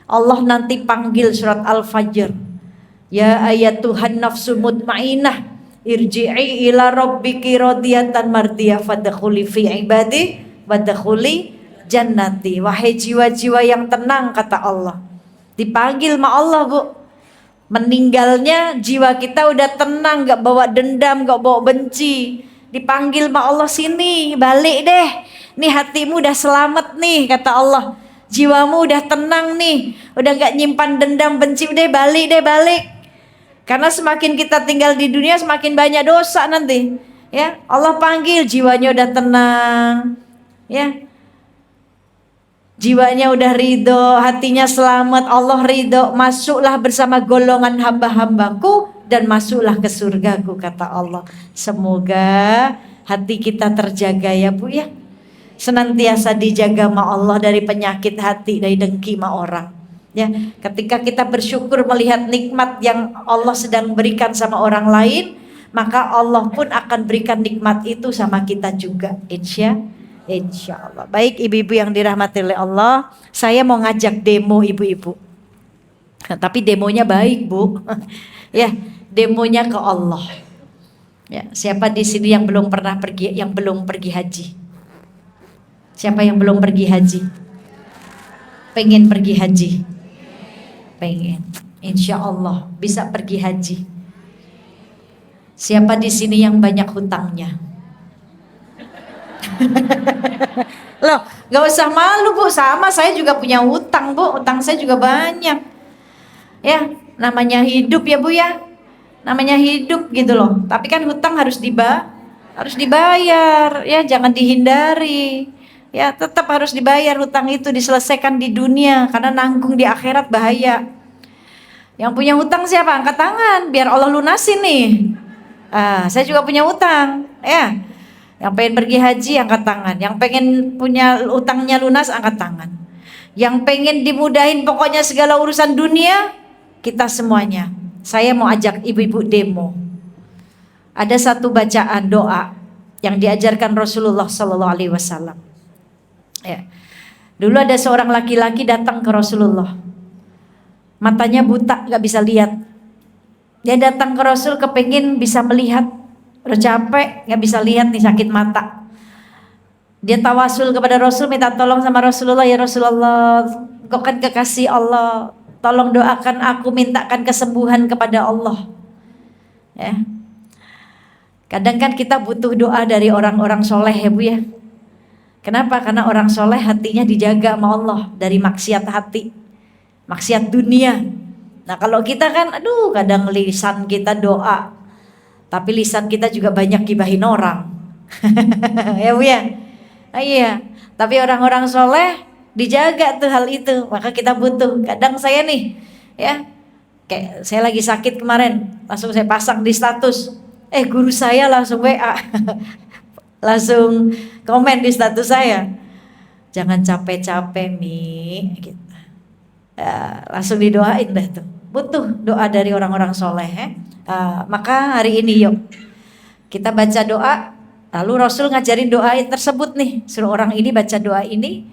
Allah nanti panggil surat Al-Fajr. Ya ayatuhan nafsu mutmainah, irji'i ila rabbiki radiyatan mardiyah fadkhuli fi ibadi wadkhuli jannati. Wahai jiwa-jiwa yang tenang, kata Allah. Dipanggil ma Allah Bu. Meninggalnya jiwa kita udah tenang, gak bawa dendam, gak bawa benci. Dipanggil ma Allah, sini balik deh. Nih hatimu udah selamat nih, kata Allah. Jiwamu udah tenang nih, udah gak nyimpan dendam benci, udah balik deh, balik. Karena semakin kita tinggal di dunia semakin banyak dosa nanti. Ya, Allah panggil, jiwanya udah tenang. Ya, jiwanya udah ridho, hatinya selamat, Allah ridho, masuklah bersama golongan hamba-hambaku dan masuklah ke surgaku, kata Allah. Semoga hati kita terjaga ya Bu ya. Senantiasa dijaga ma Allah dari penyakit hati, dari dengki ma orang. Ya, ketika kita bersyukur melihat nikmat yang Allah sedang berikan sama orang lain, maka Allah pun akan berikan nikmat itu sama kita juga, Insya Allah. Baik ibu-ibu yang dirahmati oleh Allah, saya mau ngajak demo ibu-ibu. Tapi demonya baik Bu. Ya, demonya ke Allah. Ya, siapa di sini yang belum pernah pergi, yang belum pergi haji? Siapa yang belum pergi haji? Pengen pergi haji? Pengen. Insya Allah bisa pergi haji. Siapa di sini yang banyak hutangnya? Loh, gak usah malu Bu, sama saya juga punya hutang Bu, hutang saya juga banyak. Ya, namanya hidup ya Bu ya, namanya hidup gitu loh. Tapi kan hutang harus dibayar, ya jangan dihindari. Ya tetap harus dibayar hutang itu, diselesaikan di dunia, karena nanggung di akhirat bahaya. Yang punya hutang siapa? Angkat tangan, biar Allah lunasin nih. Saya juga punya hutang, ya. Yang pengen pergi haji angkat tangan, yang pengen punya utangnya lunas angkat tangan, yang pengen dimudahin pokoknya segala urusan dunia, kita semuanya. Saya mau ajak ibu-ibu demo. Ada satu bacaan doa yang diajarkan Rasulullah SAW. Ya. Dulu ada seorang laki-laki datang ke Rasulullah, matanya buta, gak bisa lihat. Dia datang ke Rasul kepengen bisa melihat. Udah capek, gak bisa lihat nih, sakit mata. Dia tawasul kepada Rasul, minta tolong sama Rasulullah, ya Rasulullah, Engkau kan kekasih Allah, tolong doakan aku, mintakan kesembuhan kepada Allah. Ya. Kadang kan kita butuh doa dari orang-orang soleh ya Bu ya. Kenapa? Karena orang soleh hatinya dijaga sama Allah dari maksiat hati, maksiat dunia. Nah kalau kita kan, kadang lisan kita doa, tapi lisan kita juga banyak gibahin orang. Ya Bu ya. Iya. Tapi orang-orang soleh dijaga tuh hal itu. Maka kita butuh. Kadang saya nih, ya, kayak saya lagi sakit kemarin, langsung saya pasang di status. Guru saya langsung WA, langsung komen di status saya. Jangan capek-capek Mi, gitu. Langsung didoain deh tuh. Butuh doa dari orang-orang soleh. Maka hari ini yuk kita baca doa. Lalu Rasul ngajarin doa tersebut nih, suruh orang ini baca doa ini.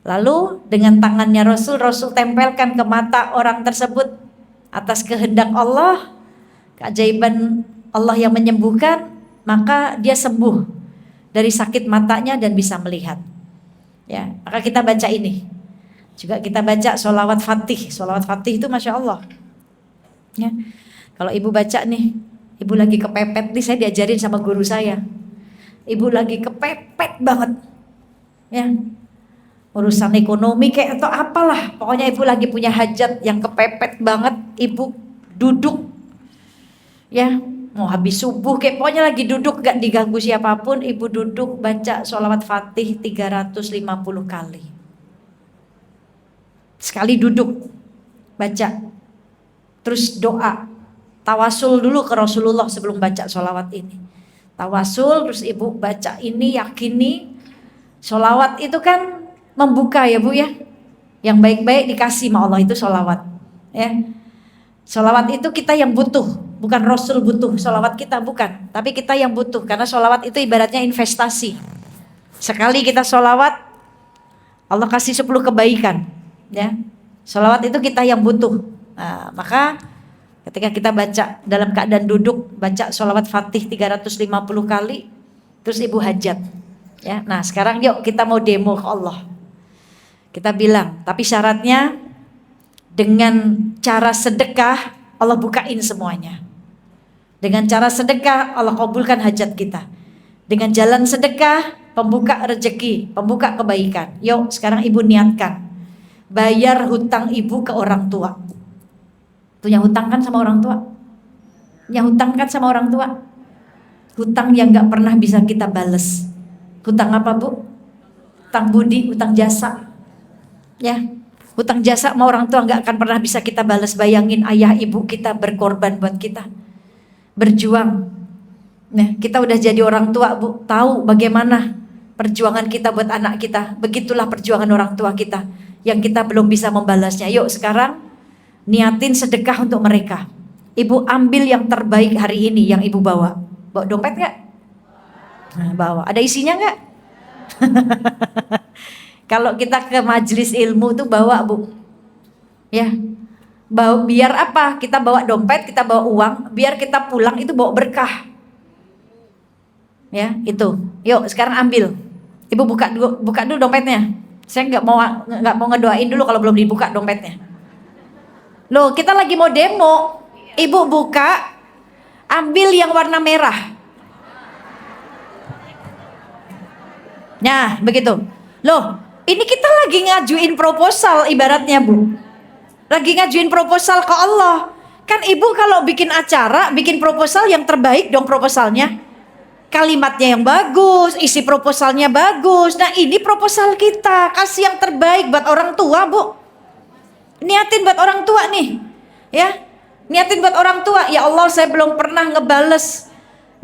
Lalu dengan tangannya Rasul tempelkan ke mata orang tersebut atas kehendak Allah, keajaiban Allah yang menyembuhkan, maka dia sembuh dari sakit matanya dan bisa melihat. Ya, maka kita baca ini. Juga kita baca sholawat fatih. Sholawat fatih itu Masya Allah. Ya, kalau ibu baca nih, ibu lagi kepepet nih, saya diajarin sama guru saya. Ibu lagi kepepet banget, ya, urusan ekonomi kayak atau apalah, pokoknya ibu lagi punya hajat yang kepepet banget, ibu duduk, ya, mau habis subuh kayak pokoknya lagi duduk gak diganggu siapapun, ibu duduk baca sholawat fatih 350 kali. Sekali duduk baca, terus doa, tawasul dulu ke Rasulullah sebelum baca sholawat ini. Tawasul, terus ibu baca ini, yakini. Sholawat itu kan membuka ya Bu ya. Yang baik-baik dikasih sama Allah itu sholawat. Ya, sholawat itu kita yang butuh, bukan Rasul butuh sholawat kita, bukan. Tapi kita yang butuh, karena sholawat itu ibaratnya investasi. Sekali kita sholawat, Allah kasih 10 kebaikan. Ya, sholawat itu kita yang butuh. Nah, maka ketika kita baca dalam keadaan duduk, baca sholawat Fatih 350 kali, terus ibu hajat. Ya, nah sekarang yuk kita mau demo ke Allah. Kita bilang, tapi syaratnya dengan cara sedekah Allah bukain semuanya. Dengan cara sedekah Allah kabulkan hajat kita. Dengan jalan sedekah pembuka rezeki, pembuka kebaikan. Yuk sekarang ibu niatkan bayar hutang ibu ke orang tua. Punya hutang kan sama orang tua? Punya hutang kan sama orang tua? Hutang yang gak pernah bisa kita bales. Hutang apa bu? Hutang budi, hutang jasa. Ya, hutang jasa sama orang tua nggak akan pernah bisa kita balas. Bayangin ayah ibu kita berkorban buat kita, berjuang. Nah, kita udah jadi orang tua bu, tahu bagaimana perjuangan kita buat anak kita. Begitulah perjuangan orang tua kita yang kita belum bisa membalasnya. Yuk sekarang niatin sedekah untuk mereka. Ibu ambil yang terbaik hari ini yang ibu bawa. Bawa dompet nggak? Nah, bawa. Ada isinya nggak? Kalau kita ke majelis ilmu tuh bawa bu, ya, bawa, biar apa? Kita bawa dompet, kita bawa uang, biar kita pulang itu bawa berkah, ya itu. Yuk sekarang ambil, ibu buka dulu dompetnya. Saya nggak mau ngedoain dulu kalau belum dibuka dompetnya. Loh kita lagi mau demo, ibu buka, ambil yang warna merah. Nah begitu, loh. Ini kita lagi ngajuin proposal ibaratnya bu. Lagi ngajuin proposal ke Allah. Kan ibu kalau bikin acara, bikin proposal yang terbaik dong proposalnya. Kalimatnya yang bagus, isi proposalnya bagus. Nah ini proposal kita, kasih yang terbaik buat orang tua bu. Niatin buat orang tua nih. Ya, niatin buat orang tua. Ya Allah saya belum pernah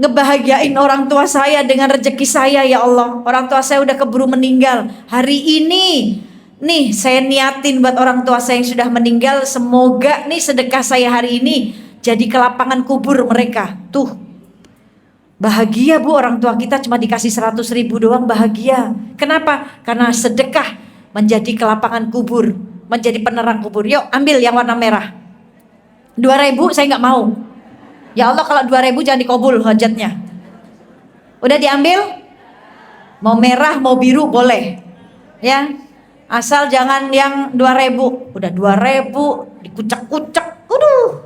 ngebahagiain orang tua saya dengan rezeki saya ya Allah. Orang tua saya udah keburu meninggal. Hari ini nih saya niatin buat orang tua saya yang sudah meninggal. Semoga nih sedekah saya hari ini jadi ke lapangan kubur mereka. Tuh bahagia bu, orang tua kita cuma dikasih 100.000 doang bahagia. Kenapa? Karena sedekah menjadi ke lapangan kubur, menjadi penerang kubur. Yuk ambil yang warna merah. 2.000 saya nggak mau. Ya Allah kalau 2.000 jangan dikabul hajatnya. Udah diambil? Mau merah mau biru boleh. Ya. Asal jangan yang 2.000. Udah 2.000 dikucak-kucak. Aduh.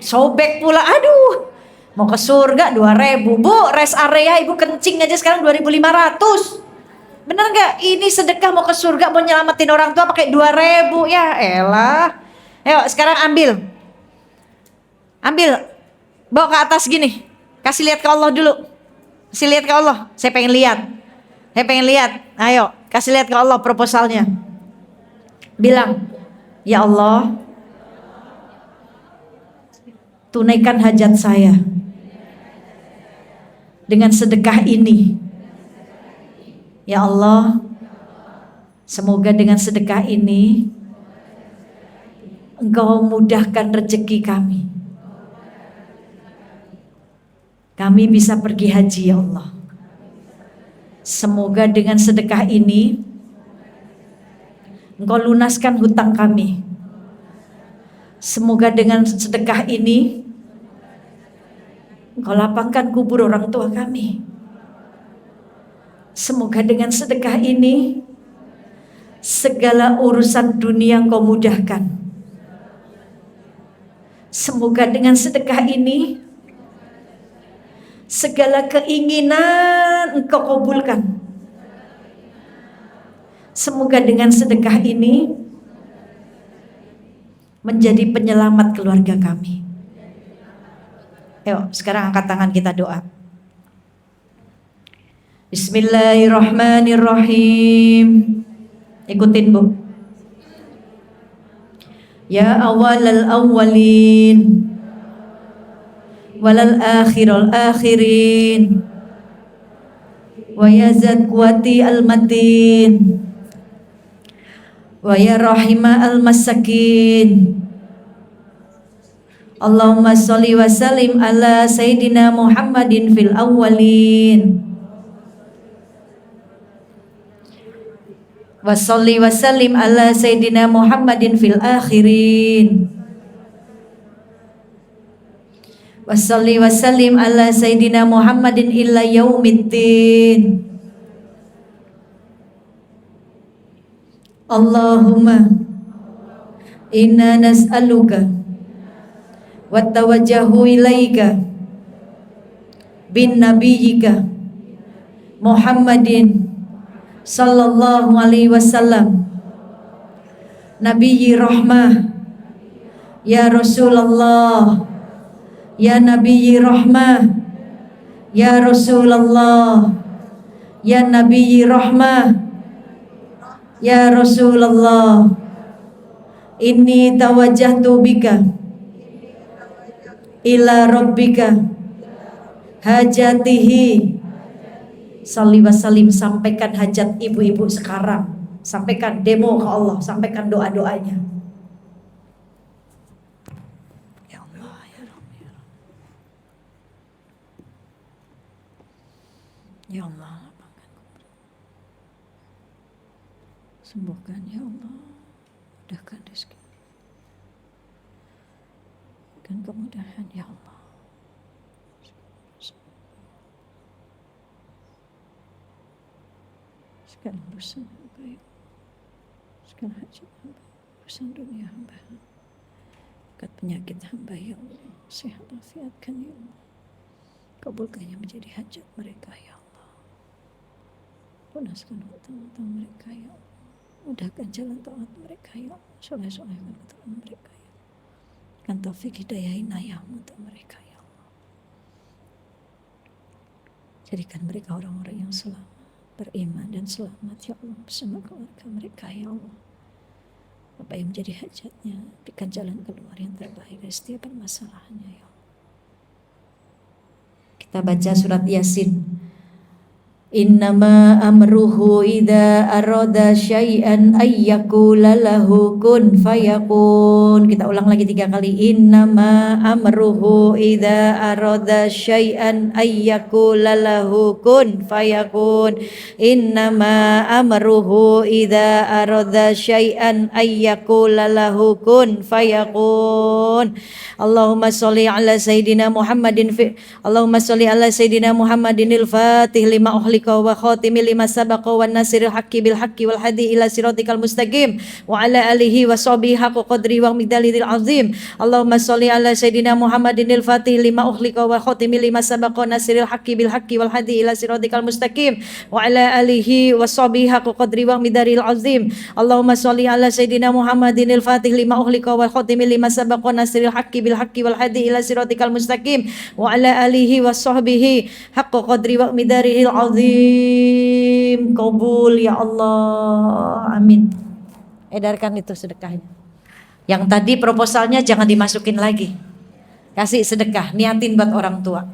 Sobek pula. Aduh. Mau ke surga 2.000. Bu, rest area ibu kencing aja sekarang 2.500. Bener gak? Ini sedekah mau ke surga, mau nyelamatin orang tua pakai 2.000. Ya elah. Ayo sekarang ambil. Ambil. Bawa ke atas gini. Kasih lihat ke Allah dulu. Kasih lihat ke Allah. Saya pengen lihat. Saya pengen lihat. Ayo, kasih lihat ke Allah proposalnya. Bilang, ya Allah, tunaikan hajat saya dengan sedekah ini. Ya Allah, semoga dengan sedekah ini Engkau mudahkan rezeki kami. Kami bisa pergi haji ya Allah. Semoga dengan sedekah ini Engkau lunaskan hutang kami. Semoga dengan sedekah ini Engkau lapangkan kubur orang tua kami. Semoga dengan sedekah ini segala urusan dunia Engkau mudahkan. Semoga dengan sedekah ini segala keinginan Engkau kabulkan. Semoga dengan sedekah ini menjadi penyelamat keluarga kami. Ayo sekarang angkat tangan kita doa. Bismillahirrahmanirrahim. Ikutin bu. Ya awalal awwalin walal akhirul akhirin wa yazad quwati al matin wa ya rahima al-masakin. Allahumma sholli wa sallim ala Sayyidina Muhammadin fil awwalin wa sholli wa sallim ala Sayyidina Muhammadin fil akhirin wa sholli wa sallim ala Sayyidina Muhammadin illa yaumiddin. Allahumma inna nas'aluka wa tawajjahu ilaika bin nabiyyika Muhammadin sallallahu alaihi wasallam nabiyyi rahmah ya Rasulullah ya nabiyyi rahmah ya Rasulullah ya nabiyyi rahmah ya Rasulullah inni tawajjahtu bika ila rabbika hajatihi. Salli wa salim, sampaikan hajat ibu-ibu sekarang, sampaikan demo ke Allah, sampaikan doa-doanya. Ya Allah, ya Rabbi, ya Allah, sembuhkan ya Allah, mudahkan rezeki dan kemudahan ya Allah. Segala urusan hamba, segala hajat hamba, urusan dunia hamba, angkat penyakit hamba ya Allah, sehat afiatkan ya Allah, kabulkannya menjadi hajat mereka ya Allah, lunaskan hutang-hutang mereka ya Allah, mudahkan jalan taat mereka ya Allah, soleh-solehkan keturunan mereka ya Allah, kan taufik hidayah inayahmu untuk mereka ya Allah. Jadikan mereka orang-orang yang selamat, beriman dan selamat ya Allah bersama keluarga mereka ya Allah. Apa yang menjadi hajatnya, berikan jalan keluar yang terbaik dari setiap permasalahannya ya Allah. Kita baca surat Yasin. Innama amruhu idza arada syai'an ayyakula lahu kun fayakun. Kita ulang lagi 3 kali. Innama amruhu idza arada syai'an ayyakula lahu kun fayakun. Innama amruhu idza arada syai'an ayyakula lahu kun fayakun. Allahumma sholli ala Sayyidina Muhammadin Allahumma sholli ala Sayyidina Muhammadinil Fatih lima wa khatimi lima sabaqa wan nasiril haqqi bil haqqi wal hadi ila siratikal mustaqim wa ala alihi wa sahbihi haqqo qadri wa miqdaril azim. Allahumma sholli ala Sayyidina Muhammadinil Fatih lima ukhliqa wa khatimi lima sabaqa nasiril haqqi bil haqqi wal hadi ila siratikal mustaqim wa ala alihi wa sahbihi haqqo qadri wa miqdaril azim. Allahumma sholli ala Sayyidina Muhammadinil Fatih lima ukhliqa wa khatimi lima sabaqa nasiril haqqi bil haqqi wal hadi ila siratikal mustaqim wa ala alihi wa sahbihi haqqo qadri wa miqdaril azim. Kabul ya Allah, amin. Edarkan itu sedekahnya. Yang tadi proposalnya jangan dimasukin lagi, kasih sedekah, niatin buat orang tua.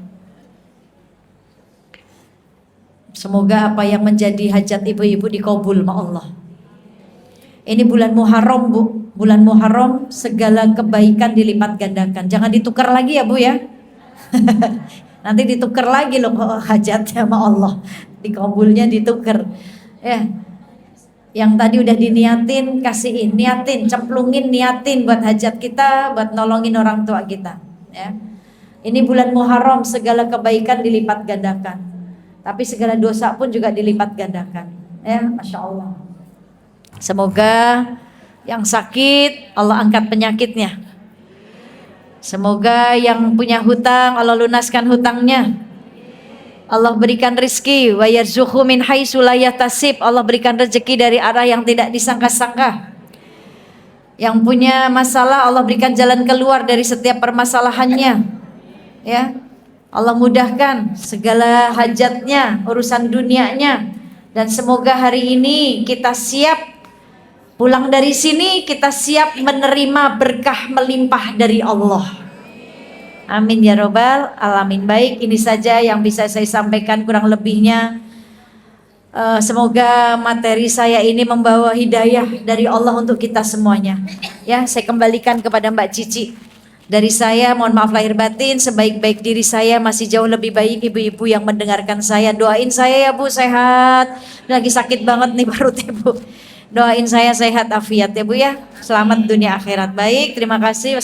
Semoga apa yang menjadi hajat ibu-ibu dikabul sama Allah. Ini bulan Muharram Bu, bulan Muharram segala kebaikan dilipat gandakan. Jangan ditukar lagi ya Bu ya. Nanti ditukar lagi loh hajatnya sama Allah, dikabulnya ditukar ya. Yang tadi udah diniatin, kasihin, niatin, cemplungin, niatin buat hajat kita, buat nolongin orang tua kita ya. Ini bulan Muharram segala kebaikan dilipat gandakan, tapi segala dosa pun juga dilipat gandakan ya. Masya Allah. Semoga yang sakit Allah angkat penyakitnya. Semoga yang punya hutang Allah lunaskan hutangnya. Allah berikan rizki wa yarzuqhu min haitsu la yahtasib. Allah berikan rezeki dari arah yang tidak disangka-sangka. Yang punya masalah Allah berikan jalan keluar dari setiap permasalahannya. Ya. Allah mudahkan segala hajatnya, urusan dunianya, dan semoga hari ini kita siap pulang dari sini, kita siap menerima berkah melimpah dari Allah. Amin ya robbal alamin. Baik, ini saja yang bisa saya sampaikan, kurang lebihnya Semoga materi saya ini membawa hidayah dari Allah untuk kita semuanya. Ya, saya kembalikan kepada Mbak Cici. Dari saya, mohon maaf lahir batin, sebaik-baik diri saya masih jauh lebih baik ibu-ibu yang mendengarkan saya. Doain saya ya Bu, sehat. Lagi sakit banget nih perutnya Bu. Doain saya sehat afiat ya Bu ya. Selamat dunia akhirat. Baik, terima kasih.